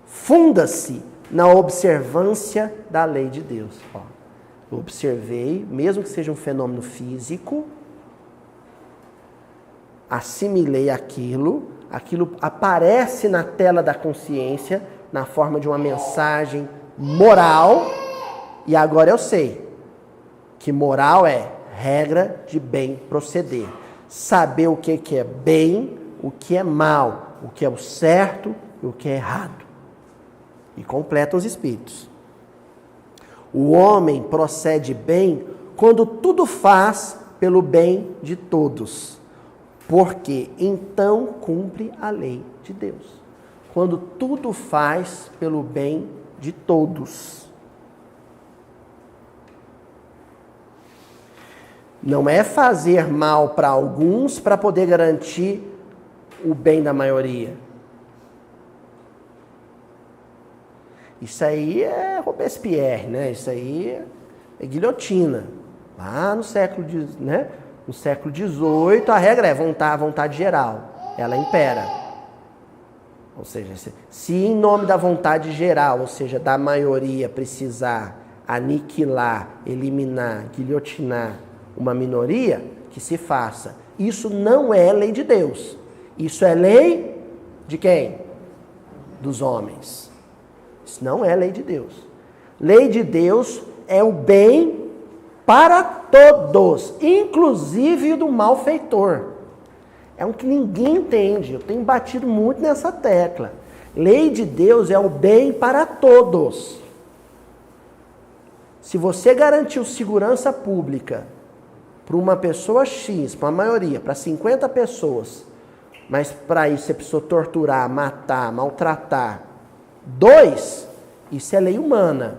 Funda-se na observância da lei de Deus. Eu observei, mesmo que seja um fenômeno físico, assimilei aquilo aparece na tela da consciência, na forma de uma mensagem moral, e agora eu sei que moral é regra de bem proceder. Saber o que é bem, o que é mal, o que é o certo e o que é errado. E completa os Espíritos. O homem procede bem quando tudo faz pelo bem de todos, porque então cumpre a lei de Deus. Quando tudo faz pelo bem de todos. Não é fazer mal para alguns para poder garantir o bem da maioria. Isso aí é Robespierre, né? Isso aí é guilhotina. Lá no século XVIII, a regra é vontade geral. Ela impera. Ou seja, se em nome da vontade geral, ou seja, da maioria, precisar aniquilar, eliminar, guilhotinar uma minoria, que se faça. Isso não é lei de Deus. Isso é lei de quem? Dos homens. Isso não é lei de Deus. Lei de Deus é o bem para todos, inclusive do malfeitor. É um que ninguém entende. Eu tenho batido muito nessa tecla. Lei de Deus é o bem para todos. Se você garantiu segurança pública para uma pessoa X, para a maioria, para 50 pessoas, mas para isso você precisou torturar, matar, maltratar 2, isso é lei humana,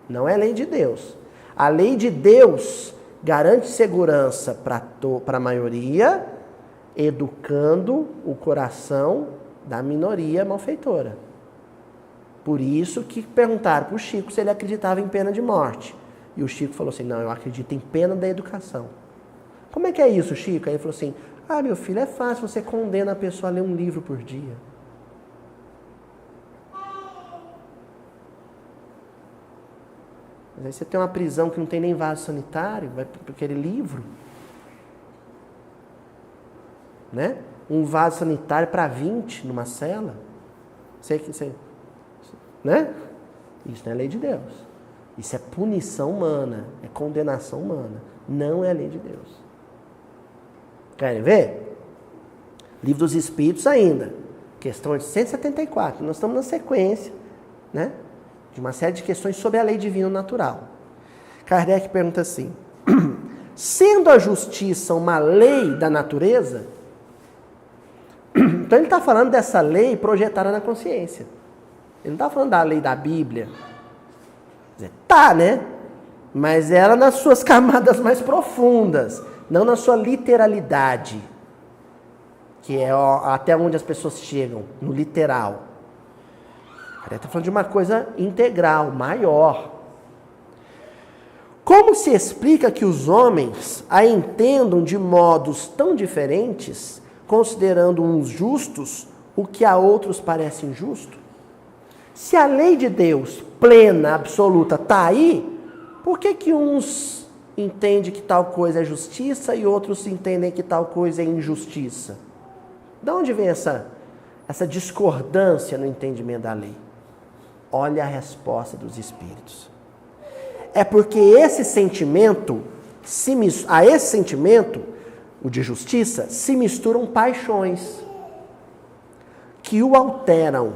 não é lei de Deus. A lei de Deus garante segurança para a maioria, educando o coração da minoria malfeitora. Por isso que perguntaram para o Chico se ele acreditava em pena de morte. E o Chico falou assim, não, eu acredito em pena da educação. Como é que é isso, Chico? Aí ele falou assim, meu filho, é fácil, você condena a pessoa a ler um livro por dia. Mas aí você tem uma prisão que não tem nem vaso sanitário, vai para aquele livro. Né? Um vaso sanitário para 20 numa cela. Né? Isso não é lei de Deus. Isso é punição humana, é condenação humana. Não é lei de Deus. Querem ver? Livro dos Espíritos ainda. Questão de 174. Nós estamos na sequência, né? De uma série de questões sobre a lei divina natural. Kardec pergunta assim, sendo a justiça uma lei da natureza, então ele está falando dessa lei projetada na consciência. Ele não está falando da lei da Bíblia. Tá, né? Mas ela nas suas camadas mais profundas, não na sua literalidade, que é até onde as pessoas chegam, no literal. Ele está falando de uma coisa integral, maior. Como se explica que os homens a entendam de modos tão diferentes, considerando uns justos o que a outros parece injusto? Se a lei de Deus, plena, absoluta, está aí, por que uns entendem que tal coisa é justiça e outros entendem que tal coisa é injustiça? De onde vem essa discordância no entendimento da lei? Olha a resposta dos Espíritos. É porque esse sentimento, a esse sentimento, o de justiça, se misturam paixões que o alteram,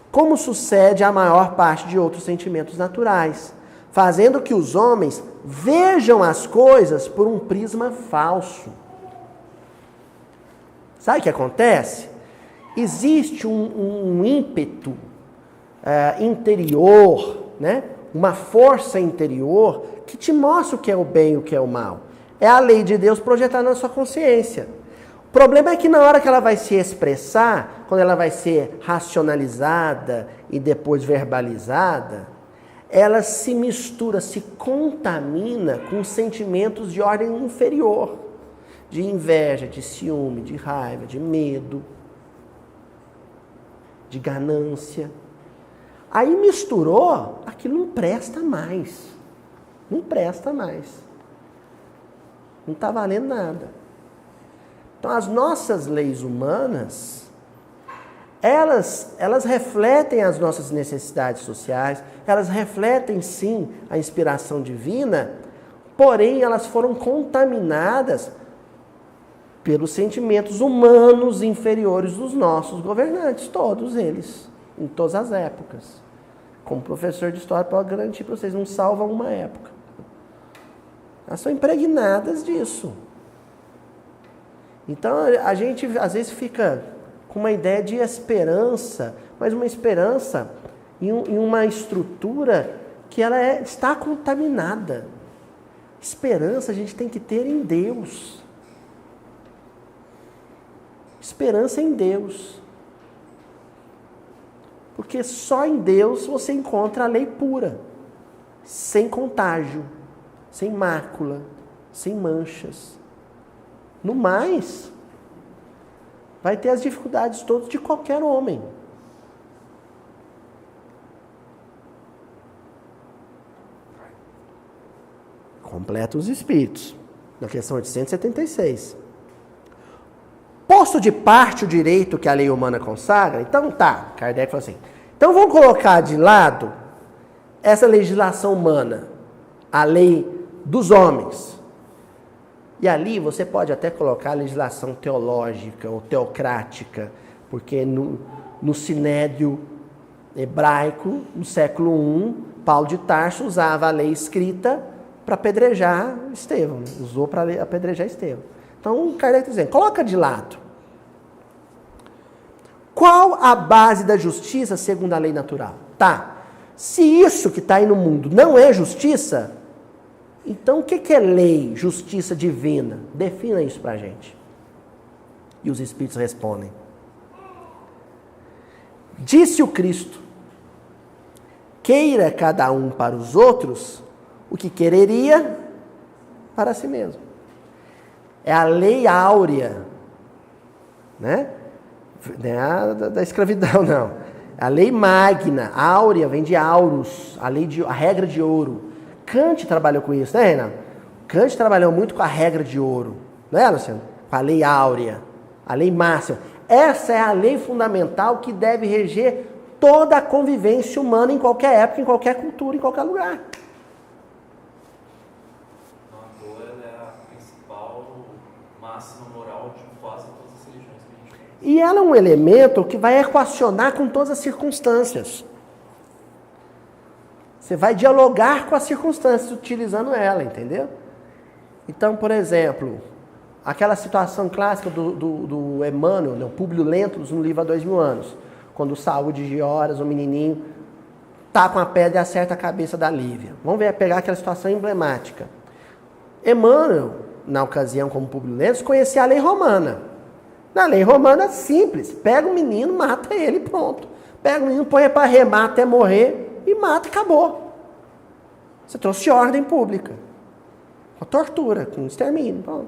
como sucede à maior parte de outros sentimentos naturais, fazendo que os homens vejam as coisas por um prisma falso. Sabe o que acontece? Existe um ímpeto interior, né? Uma força interior que te mostra o que é o bem e o que é o mal. É a lei de Deus projetada na sua consciência. O problema é que na hora que ela vai se expressar, quando ela vai ser racionalizada e depois verbalizada, ela se mistura, se contamina com sentimentos de ordem inferior, de inveja, de ciúme, de raiva, de medo, de ganância. Aí misturou, aquilo não presta mais. Não presta mais. Não está valendo nada. Então, as nossas leis humanas, elas refletem as nossas necessidades sociais, elas refletem, sim, a inspiração divina, porém, elas foram contaminadas pelos sentimentos humanos inferiores dos nossos governantes, todos eles, em todas as épocas. Como professor de história, pode garantir para vocês, não salva uma época. Elas são impregnadas disso. Então, a gente às vezes fica com uma ideia de esperança, mas uma esperança em uma estrutura que ela está contaminada. Esperança a gente tem que ter em Deus. Esperança em Deus. Porque só em Deus você encontra a lei pura, sem contágio, sem mácula, sem manchas. No mais, vai ter as dificuldades todas de qualquer homem. Completa os espíritos. Na questão 876. Posto de parte o direito que a lei humana consagra? Então tá, Kardec falou assim. Então vamos colocar de lado essa legislação humana, a lei dos homens. E ali você pode até colocar a legislação teológica ou teocrática, porque no Sinédrio hebraico, no século I, Paulo de Tarso usava a lei escrita para apedrejar Estevão, usou para apedrejar Estevão. Então, Kardec está dizendo, coloca de lado. Qual a base da justiça segundo a lei natural? Tá, se isso que está aí no mundo não é justiça, então o que é lei, justiça divina? Defina isso para a gente. E os Espíritos respondem. Disse o Cristo, queira cada um para os outros o que quereria para si mesmo. É a lei áurea, né? Não é a da escravidão, não. A lei magna, áurea, vem de auros, a regra de ouro. Kant trabalhou com isso, né, Renan? Kant trabalhou muito com a regra de ouro, não é, Luciano? Com a lei áurea, a lei máxima. Essa é a lei fundamental que deve reger toda a convivência humana em qualquer época, em qualquer cultura, em qualquer lugar. Ela é a principal máxima moral de quase todas as religiões que a gente tem. E ela é um elemento que vai equacionar com todas as circunstâncias. Você vai dialogar com as circunstâncias utilizando ela, entendeu? Então, por exemplo, aquela situação clássica do Emmanuel, né, o Públio Lentulus, no livro Há 2000 anos, quando o Saúde de Horas, o menininho, tá com a pedra e acerta a cabeça da Lívia. Vamos pegar aquela situação emblemática. Emmanuel, na ocasião como Públio Lentulus, conhecia a lei romana. Na lei romana, simples. Pega o menino, mata ele, pronto. Pega o menino, põe para remar até morrer e mata, acabou. Você trouxe ordem pública. Com tortura, com extermínio. Pronto.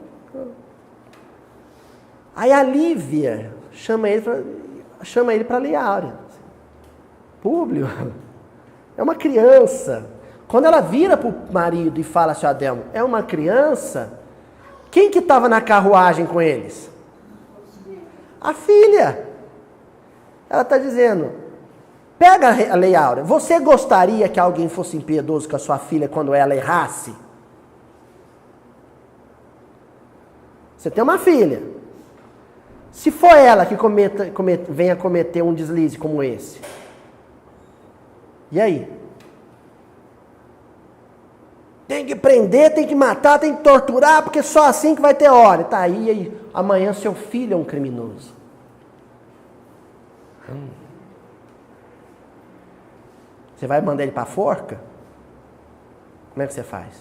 Aí a Lívia chama ele para a lei áurea. Públio é uma criança. Quando ela vira para o marido e fala assim, Adelmo, é uma criança, quem que estava na carruagem com eles? A filha. Ela está dizendo, pega a lei áurea. Você gostaria que alguém fosse impiedoso com a sua filha quando ela errasse? Você tem uma filha. Se for ela que venha cometer um deslize como esse, e aí? Tem que prender, tem que matar, tem que torturar, porque só assim que vai ter hora. Tá aí, amanhã seu filho é um criminoso. Você vai mandar ele para a forca? Como é que você faz?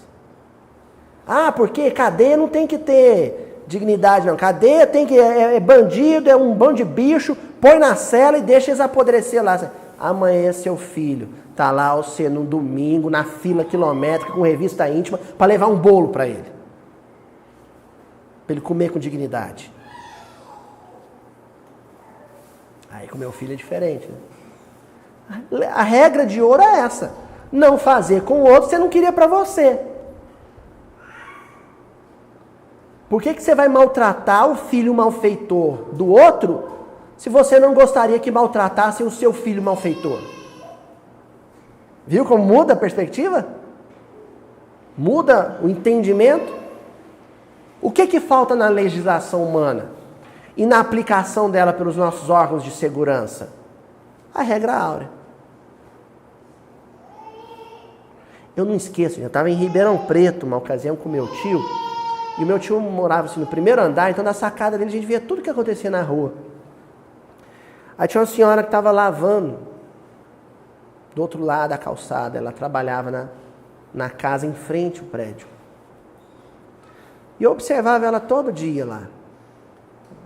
Ah, porque cadeia não tem que ter dignidade, não. Cadeia tem que é bandido, é um bando de bicho, põe na cela e deixa eles apodrecer lá. Amanhã seu filho tá lá, você no domingo, na fila quilométrica, com revista íntima, para levar um bolo para ele. Para ele comer com dignidade. Aí com meu filho é diferente, né? A regra de ouro é essa. Não fazer com o outro, você não queria para você. Por que você vai maltratar o filho malfeitor do outro, se você não gostaria que maltratassem o seu filho malfeitor? Viu como muda a perspectiva? Muda o entendimento? O que falta na legislação humana e na aplicação dela pelos nossos órgãos de segurança? A regra áurea. Eu não esqueço, eu estava em Ribeirão Preto, uma ocasião com meu tio, e o meu tio morava assim, no primeiro andar, então na sacada dele a gente via tudo que acontecia na rua. Aí tinha uma senhora que estava lavando do outro lado da calçada, ela trabalhava na casa em frente ao prédio. E eu observava ela todo dia lá,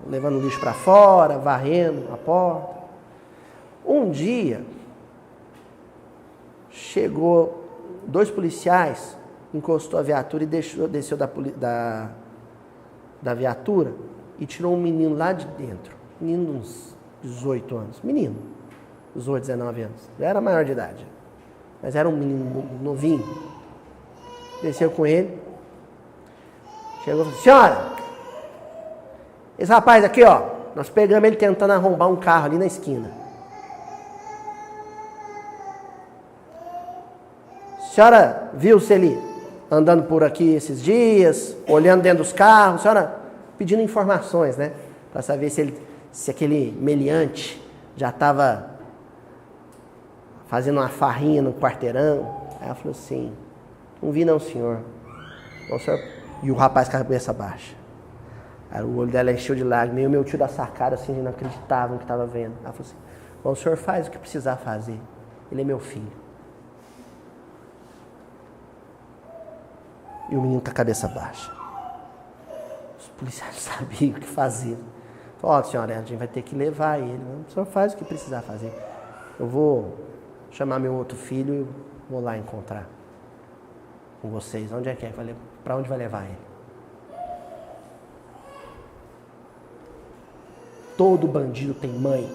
levando lixo para fora, varrendo a porta. Um dia, chegou 2 policiais, encostou a viatura e desceu da viatura e tirou um menino lá de dentro. Menino de uns 18 anos. Menino, 18, 19 anos. Já era maior de idade. Mas era um menino novinho. Desceu com ele, Chegou e falou, senhora, esse rapaz aqui, ó, nós pegamos ele tentando arrombar um carro ali na esquina. A senhora viu se ele andando por aqui esses dias, olhando dentro dos carros, a senhora pedindo informações, né? Para saber se aquele meliante já estava fazendo uma farrinha no quarteirão. Aí ela falou assim, não vi não, senhor. Bom, senhor. E o rapaz com a cabeça baixa. Aí o olho dela encheu de lágrimas. E o meu tio da sacada, assim, não acreditava no que estava vendo. Ela falou assim, bom, o senhor faz o que precisar fazer. Ele é meu filho. E o menino com a cabeça baixa. Os policiais não sabiam o que fazer. Falou, ó, senhora, a gente vai ter que levar ele. O senhor faz o que precisar fazer. Eu vou chamar meu outro filho e vou lá encontrar com vocês. Onde é que é? Para onde vai levar ele? Todo bandido tem mãe.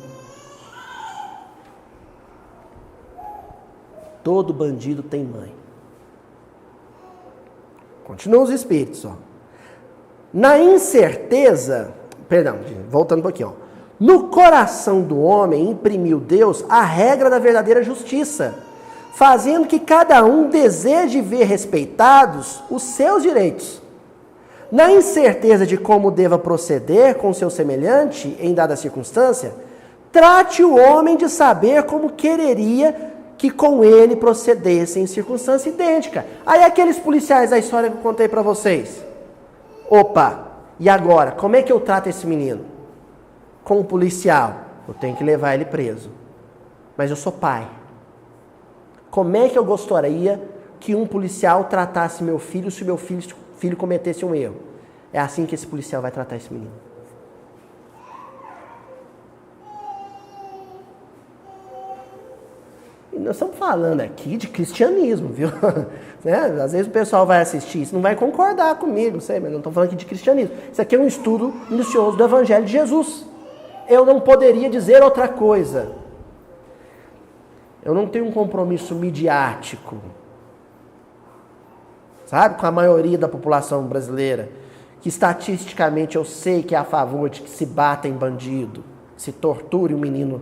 Todo bandido tem mãe. Continuam os espíritos, ó. Na incerteza, perdão, voltando um pouquinho, ó. No coração do homem imprimiu Deus a regra da verdadeira justiça, fazendo que cada um deseje ver respeitados os seus direitos. Na incerteza de como deva proceder com seu semelhante em dada circunstância, trate o homem de saber como quereria que com ele procedesse em circunstância idêntica. Aí aqueles policiais da história que eu contei para vocês. Opa, e agora? Como é que eu trato esse menino? Com um policial, eu tenho que levar ele preso. Mas eu sou pai. Como é que eu gostaria que um policial tratasse meu filho se meu filho cometesse um erro? É assim que esse policial vai tratar esse menino. E nós estamos falando aqui de cristianismo, viu? Né? Às vezes o pessoal vai assistir isso, não vai concordar comigo, sei, mas não estou falando aqui de cristianismo. Isso aqui é um estudo minucioso do Evangelho de Jesus. Eu não poderia dizer outra coisa. Eu não tenho um compromisso midiático, sabe, com a maioria da população brasileira, que estatisticamente eu sei que é a favor de que se bata em bandido, que se torture um menino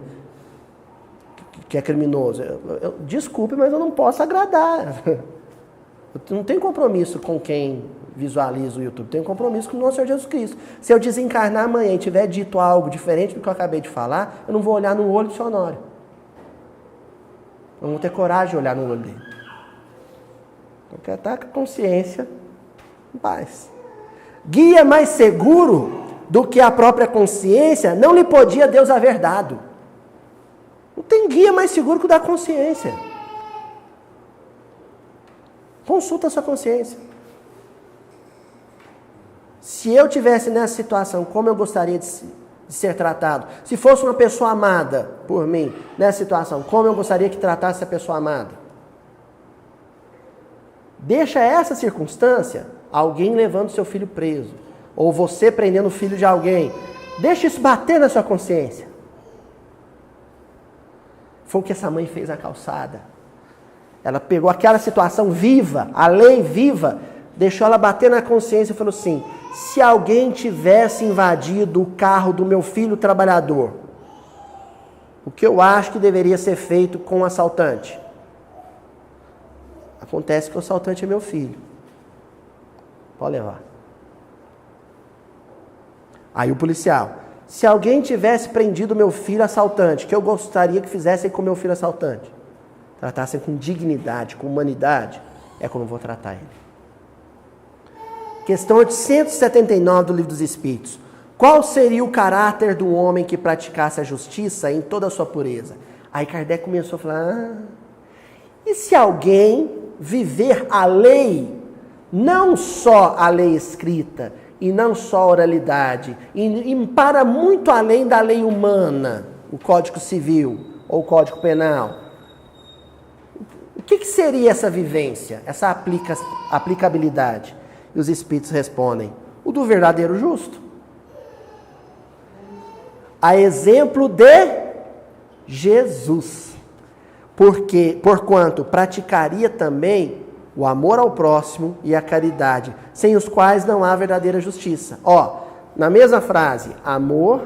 que é criminoso. Desculpe, mas eu não posso agradar. Eu não tenho compromisso com quem visualiza o YouTube, tenho compromisso com o nosso Senhor Jesus Cristo. Se eu desencarnar amanhã e tiver dito algo diferente do que eu acabei de falar, eu não vou olhar no olho do seu Honório. Eu não vou ter coragem de olhar no olho dele. Eu quero estar com a consciência em paz. Guia mais seguro do que a própria consciência não lhe podia Deus haver dado. Não tem guia mais seguro que o da consciência. Consulta a sua consciência. Se eu tivesse nessa situação, como eu gostaria de ser tratado? Se fosse uma pessoa amada por mim, nessa situação, como eu gostaria que tratasse a pessoa amada? Deixa essa circunstância, alguém levando seu filho preso, ou você prendendo o filho de alguém. Deixa isso bater na sua consciência. Foi o que essa mãe fez na calçada. Ela pegou aquela situação viva, a lei viva, deixou ela bater na consciência e falou assim, se alguém tivesse invadido o carro do meu filho trabalhador, o que eu acho que deveria ser feito com o assaltante? Acontece que o assaltante é meu filho. Pode levar. Aí o policial, se alguém tivesse prendido meu filho assaltante, que eu gostaria que fizessem com meu filho assaltante? Tratassem com dignidade, com humanidade, é como eu vou tratar ele. Questão 879 do Livro dos Espíritos. Qual seria o caráter do homem que praticasse a justiça em toda a sua pureza? Aí Kardec começou a falar, e se alguém viver a lei, não só a lei escrita, e não só a oralidade, e para muito além da lei humana, o Código Civil ou o Código Penal, o que seria essa vivência, essa aplicabilidade? E os Espíritos respondem, o do verdadeiro justo. A exemplo de Jesus. Porquanto praticaria também o amor ao próximo e a caridade, sem os quais não há verdadeira justiça. Ó, na mesma frase, amor,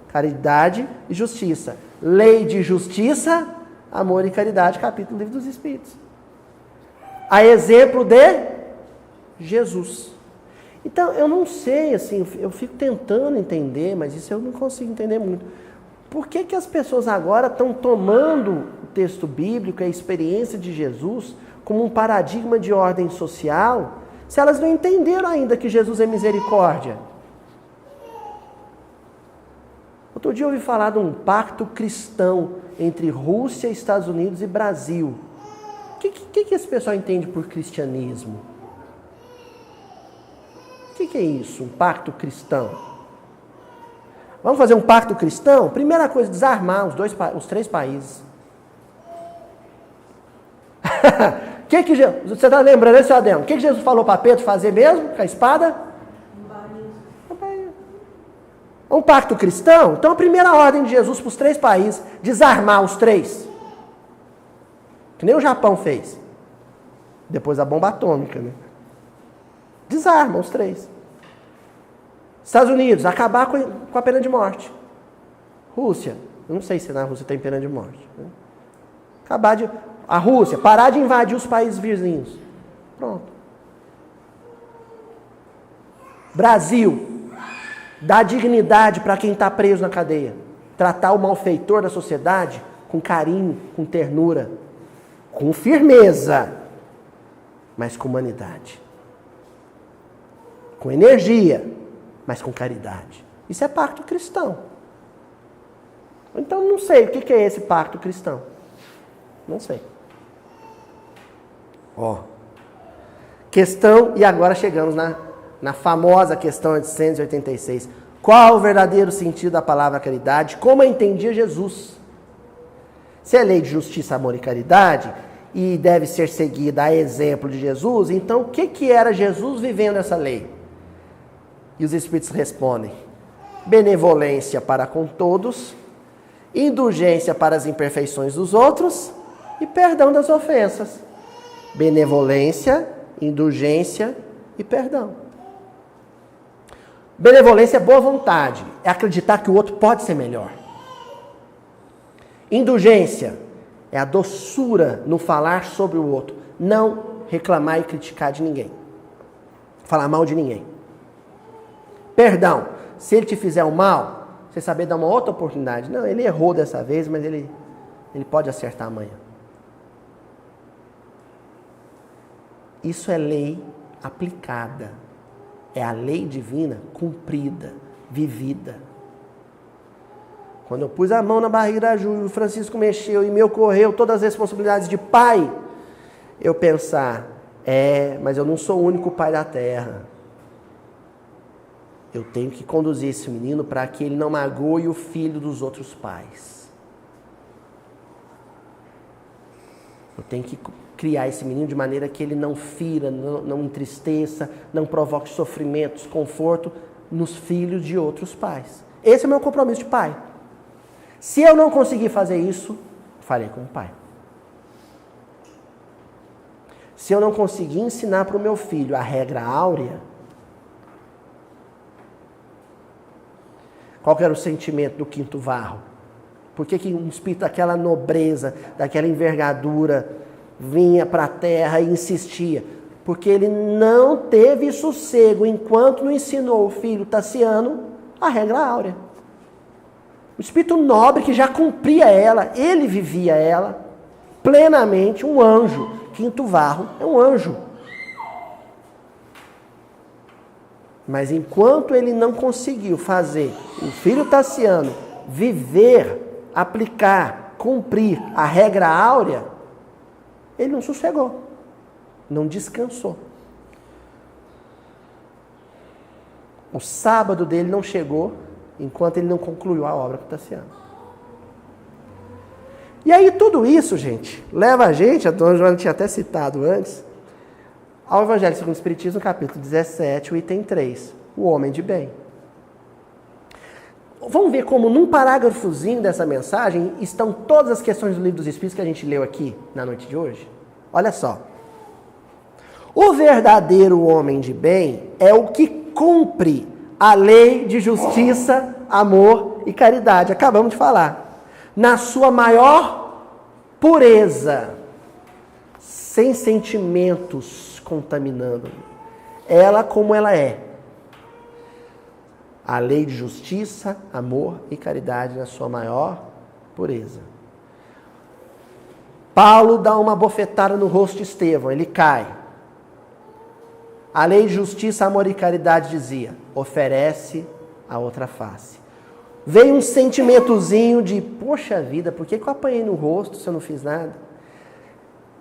caridade e justiça. Lei de justiça, amor e caridade, capítulo do Livro dos Espíritos. A exemplo de Jesus. Então, eu não sei, assim, eu fico tentando entender, mas isso eu não consigo entender muito. Por que que as pessoas agora estão tomando o texto bíblico, a experiência de Jesus, como um paradigma de ordem social, se elas não entenderam ainda que Jesus é misericórdia? Outro dia eu ouvi falar de um pacto cristão entre Rússia, Estados Unidos e Brasil. O que esse pessoal entende por cristianismo? O que é isso, um pacto cristão? Vamos fazer um pacto cristão? Primeira coisa, desarmar os 3 países. Você está lembrando, seu Adão? O que Jesus falou para Pedro fazer mesmo com a espada? Um pacto cristão? Então a primeira ordem de Jesus para os 3 países, desarmar os 3. Que nem o Japão fez. Depois da bomba atômica, né? Desarma os 3. Estados Unidos, acabar com a pena de morte. Rússia, eu não sei se na Rússia tem pena de morte. Né? A Rússia, parar de invadir os países vizinhos. Pronto. Brasil, dar dignidade para quem está preso na cadeia. Tratar o malfeitor da sociedade com carinho, com ternura, com firmeza, mas com humanidade. Com energia, mas com caridade. Isso é pacto cristão. Então não sei o que é esse pacto cristão. Não sei. Ó. Questão, e agora chegamos na famosa questão 886. Qual o verdadeiro sentido da palavra caridade? Como a entendia Jesus? Se é lei de justiça, amor e caridade, e deve ser seguida a exemplo de Jesus, então o que era Jesus vivendo essa lei? E os Espíritos respondem: benevolência para com todos, indulgência para as imperfeições dos outros e perdão das ofensas. Benevolência, indulgência e perdão. Benevolência é boa vontade, é acreditar que o outro pode ser melhor. Indulgência é a doçura no falar sobre o outro, não reclamar e criticar de ninguém, falar mal de ninguém. Perdão, se ele te fizer um mal, você saber dar uma outra oportunidade. Não, ele errou dessa vez, mas ele pode acertar amanhã. Isso é lei aplicada. É a lei divina cumprida, vivida. Quando eu pus a mão na barriga da Júlia, o Francisco mexeu e me ocorreu todas as responsabilidades de pai, eu pensar, mas eu não sou o único pai da terra. Eu tenho que conduzir esse menino para que ele não magoe o filho dos outros pais. Eu tenho que criar esse menino de maneira que ele não fira, não entristeça, não provoque sofrimento, desconforto nos filhos de outros pais. Esse é o meu compromisso de pai. Se eu não conseguir fazer isso, falei com o pai. Se eu não conseguir ensinar para o meu filho a regra áurea, qual que era o sentimento do quinto varro? Por que um espírito daquela nobreza, daquela envergadura, vinha para a terra e insistia? Porque ele não teve sossego enquanto não ensinou o filho Tassiano a regra áurea. O espírito nobre que já cumpria ela, ele vivia ela plenamente, um anjo. Quinto varro é um anjo. Mas enquanto ele não conseguiu fazer o filho Tassiano viver, aplicar, cumprir a regra áurea, ele não sossegou, não descansou. O sábado dele não chegou enquanto ele não concluiu a obra com o Tassiano. E aí tudo isso, gente, leva a gente, a dona Joana tinha até citado antes, ao Evangelho segundo o Espiritismo, capítulo 17, o item 3, o homem de bem. Vamos ver como num parágrafozinho dessa mensagem estão todas as questões do Livro dos Espíritos que a gente leu aqui na noite de hoje? Olha só. O verdadeiro homem de bem é o que cumpre a lei de justiça, amor e caridade. Acabamos de falar. Na sua maior pureza, sem sentimentos contaminando. Ela como ela é. A lei de justiça, amor e caridade na sua maior pureza. Paulo dá uma bofetada no rosto de Estevão, ele cai. A lei de justiça, amor e caridade dizia, oferece a outra face. Veio um sentimentozinho de, poxa vida, por que eu apanhei no rosto se eu não fiz nada?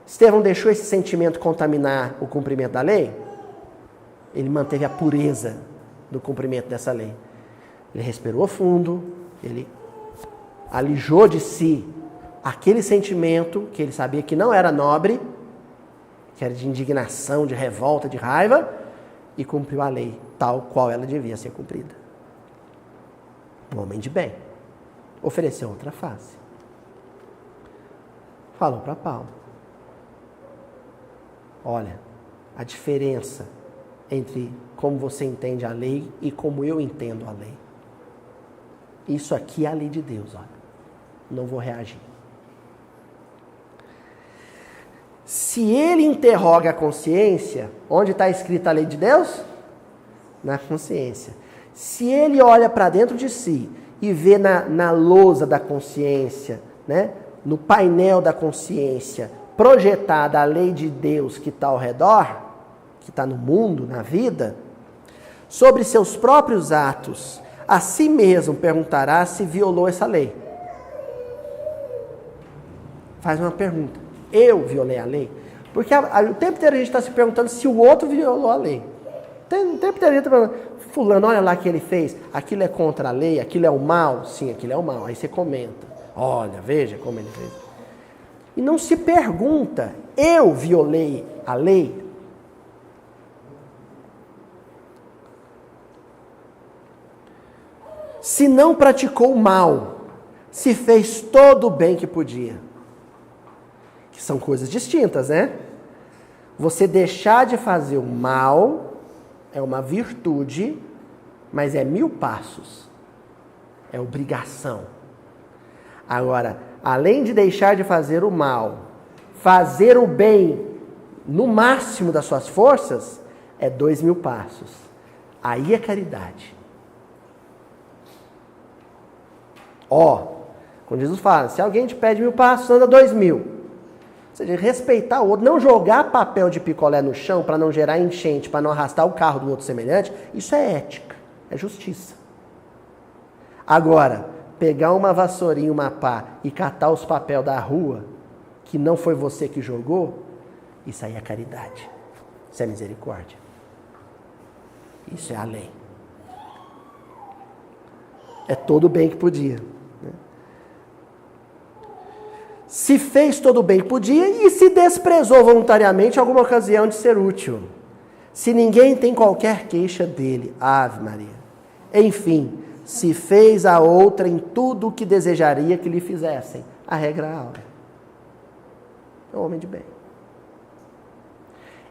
Estevão deixou esse sentimento contaminar o cumprimento da lei? Ele manteve a pureza do cumprimento dessa lei. Ele respirou fundo, ele alijou de si aquele sentimento que ele sabia que não era nobre, que era de indignação, de revolta, de raiva, e cumpriu a lei tal qual ela devia ser cumprida. Um homem de bem. Ofereceu outra face. Falou para Paulo. Olha, a diferença entre como você entende a lei e como eu entendo a lei. Isso aqui é a lei de Deus, olha. Não vou reagir. Se ele interroga a consciência, onde está escrita a lei de Deus? Na consciência. Se ele olha para dentro de si e vê na lousa da consciência, né, no painel da consciência, projetada a lei de Deus que está ao redor, que está no mundo, na vida, sobre seus próprios atos, a si mesmo perguntará se violou essa lei. Faz uma pergunta. Eu violei a lei? Porque o tempo inteiro a gente está se perguntando se o outro violou a lei. O tempo inteiro a gente está perguntando, fulano, olha lá o que ele fez. Aquilo é contra a lei? Aquilo é o mal? Sim, aquilo é o mal. Aí você comenta. Olha, veja como ele fez. E não se pergunta, eu violei a lei? Se não praticou o mal, se fez todo o bem que podia. Que são coisas distintas, né? Você deixar de fazer o mal é uma virtude, mas é 1000 passos. É obrigação. Agora, além de deixar de fazer o mal, fazer o bem no máximo das suas forças, é 2000 passos. Aí é caridade. Quando Jesus fala, se alguém te pede 1000 passos, anda 2000. Ou seja, respeitar o outro, não jogar papel de picolé no chão para não gerar enchente, para não arrastar o carro do outro semelhante, isso é ética, é justiça. Agora, pegar uma vassourinha, uma pá e catar os papéis da rua, que não foi você que jogou, isso aí é caridade. Isso é misericórdia. Isso é a lei. É todo o bem que podia. Se fez todo o bem que podia e se desprezou voluntariamente em alguma ocasião de ser útil. Se ninguém tem qualquer queixa dele, Ave Maria. Enfim, se fez a outra em tudo o que desejaria que lhe fizessem. A regra áurea. É um homem de bem.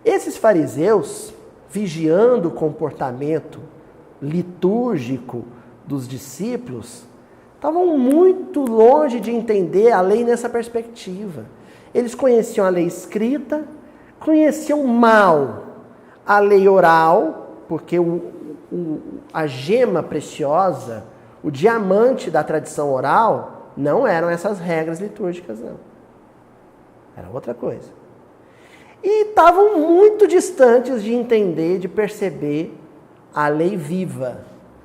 Esses fariseus, vigiando o comportamento litúrgico dos discípulos, estavam muito longe de entender a lei nessa perspectiva. Eles conheciam a lei escrita, conheciam mal a lei oral, porque a gema preciosa, o diamante da tradição oral, não eram essas regras litúrgicas, não. Era outra coisa. E estavam muito distantes de entender, de perceber a lei viva,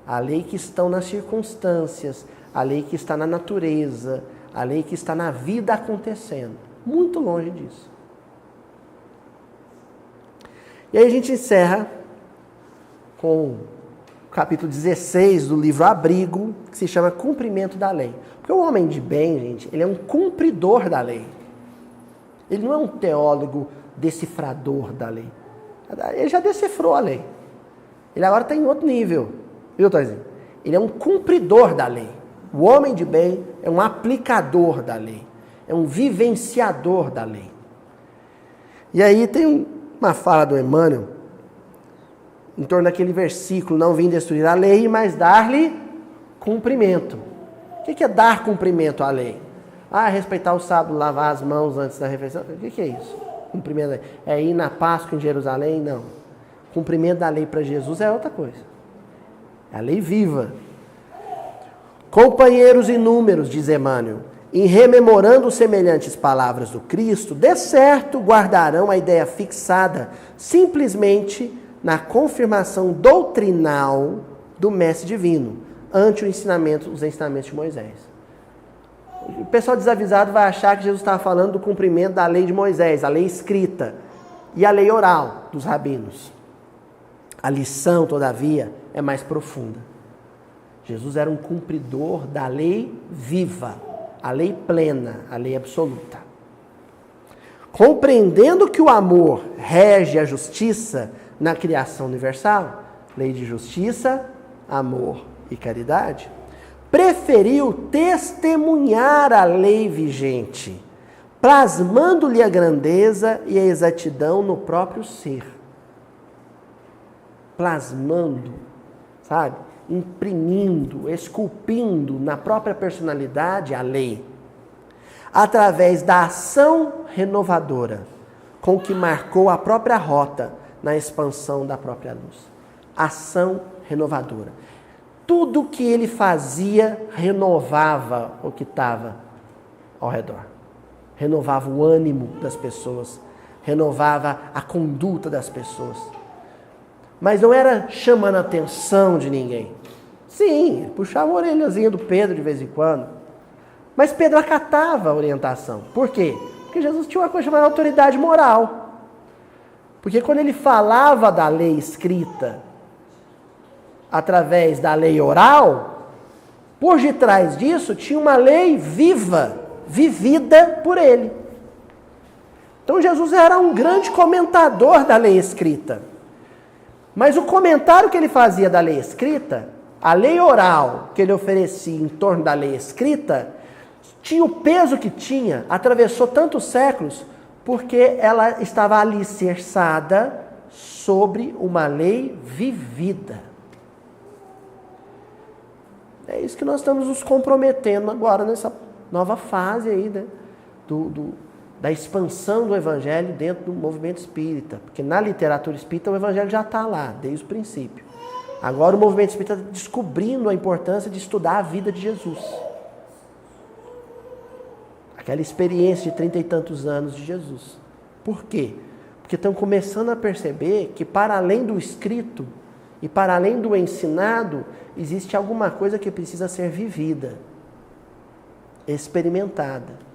a lei que está nas circunstâncias, a lei que está na natureza, a lei que está na vida acontecendo. Muito longe disso. E aí a gente encerra com o capítulo 16 do livro Abrigo, que se chama Cumprimento da Lei. Porque o homem de bem, gente, ele é um cumpridor da lei. Ele não é um teólogo decifrador da lei. Ele já decifrou a lei. Ele agora está em outro nível. Viu, Toizinho? Ele é um cumpridor da lei. O homem de bem é um aplicador da lei. É um vivenciador da lei. E aí tem uma fala do Emmanuel em torno daquele versículo, não vim destruir a lei, mas dar-lhe cumprimento. O que é dar cumprimento à lei? Respeitar o sábado, lavar as mãos antes da refeição. O que é isso? Cumprimento da lei. É ir na Páscoa em Jerusalém? Não. Cumprimento da lei para Jesus é outra coisa. É a lei viva. Companheiros inúmeros, diz Emmanuel, em rememorando semelhantes palavras do Cristo, de certo guardarão a ideia fixada simplesmente na confirmação doutrinal do Mestre Divino, ante os ensinamentos de Moisés. O pessoal desavisado vai achar que Jesus estava falando do cumprimento da lei de Moisés, a lei escrita e a lei oral dos rabinos. A lição, todavia, é mais profunda. Jesus era um cumpridor da lei viva, a lei plena, a lei absoluta. Compreendendo que o amor rege a justiça na criação universal, lei de justiça, amor e caridade, preferiu testemunhar a lei vigente, plasmando-lhe a grandeza e a exatidão no próprio ser. Plasmando, sabe? Imprimindo, esculpindo na própria personalidade a lei, através da ação renovadora com que marcou a própria rota na expansão da própria luz. Ação renovadora. Tudo que ele fazia renovava o que estava ao redor. Renovava o ânimo das pessoas, renovava a conduta das pessoas. Mas não era chamando a atenção de ninguém. Sim, puxava a orelhazinha do Pedro de vez em quando. Mas Pedro acatava a orientação. Por quê? Porque Jesus tinha uma coisa chamada autoridade moral. Porque quando ele falava da lei escrita através da lei oral, por detrás disso tinha uma lei viva, vivida por ele. Então Jesus era um grande comentador da lei escrita. Mas o comentário que ele fazia da lei escrita, a lei oral que ele oferecia em torno da lei escrita, tinha o peso que tinha, atravessou tantos séculos, porque ela estava alicerçada sobre uma lei vivida. É isso que nós estamos nos comprometendo agora nessa nova fase aí, né? Da expansão do Evangelho dentro do movimento espírita. Porque na literatura espírita o Evangelho já está lá, desde o princípio. Agora o movimento espírita está descobrindo a importância de estudar a vida de Jesus. Aquela experiência de 30 e tantos anos de Jesus. Por quê? Porque estão começando a perceber que para além do escrito e para além do ensinado, existe alguma coisa que precisa ser vivida, experimentada,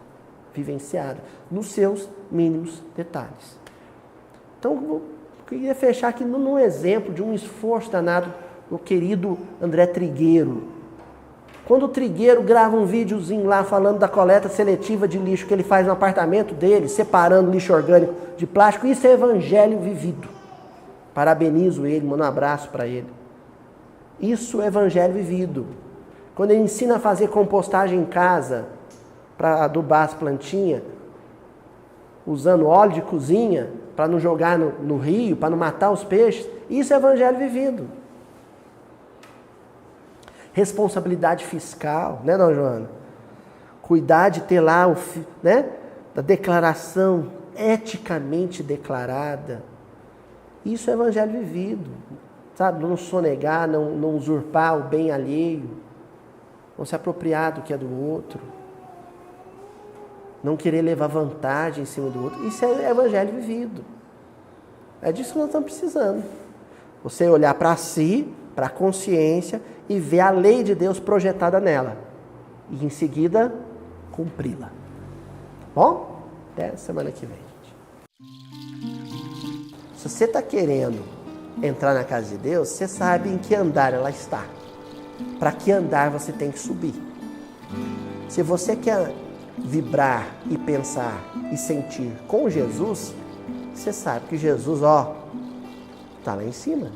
vivenciada, nos seus mínimos detalhes. Então, eu queria fechar aqui num exemplo de um esforço danado do querido André Trigueiro. Quando o Trigueiro grava um videozinho lá falando da coleta seletiva de lixo que ele faz no apartamento dele, separando lixo orgânico de plástico, isso é evangelho vivido. Parabenizo ele, mando um abraço para ele. Isso é evangelho vivido. Quando ele ensina a fazer compostagem em casa, para adubar as plantinhas, usando óleo de cozinha, para não jogar no rio, para não matar os peixes, isso é evangelho vivido. Responsabilidade fiscal, né, dona Joana? Cuidar de ter lá, da declaração eticamente declarada. Isso é evangelho vivido, sabe? Não sonegar, não usurpar o bem alheio, não se apropriar do que é do outro, não querer levar vantagem em cima do outro. Isso é evangelho vivido. É disso que nós estamos precisando. Você olhar para si, para a consciência e ver a lei de Deus projetada nela. E em seguida, cumpri-la. Bom? Até semana que vem, gente. Se você está querendo entrar na casa de Deus, você sabe em que andar ela está. Para que andar você tem que subir. Se você quer vibrar e pensar e sentir com Jesus, você sabe que Jesus, está lá em cima.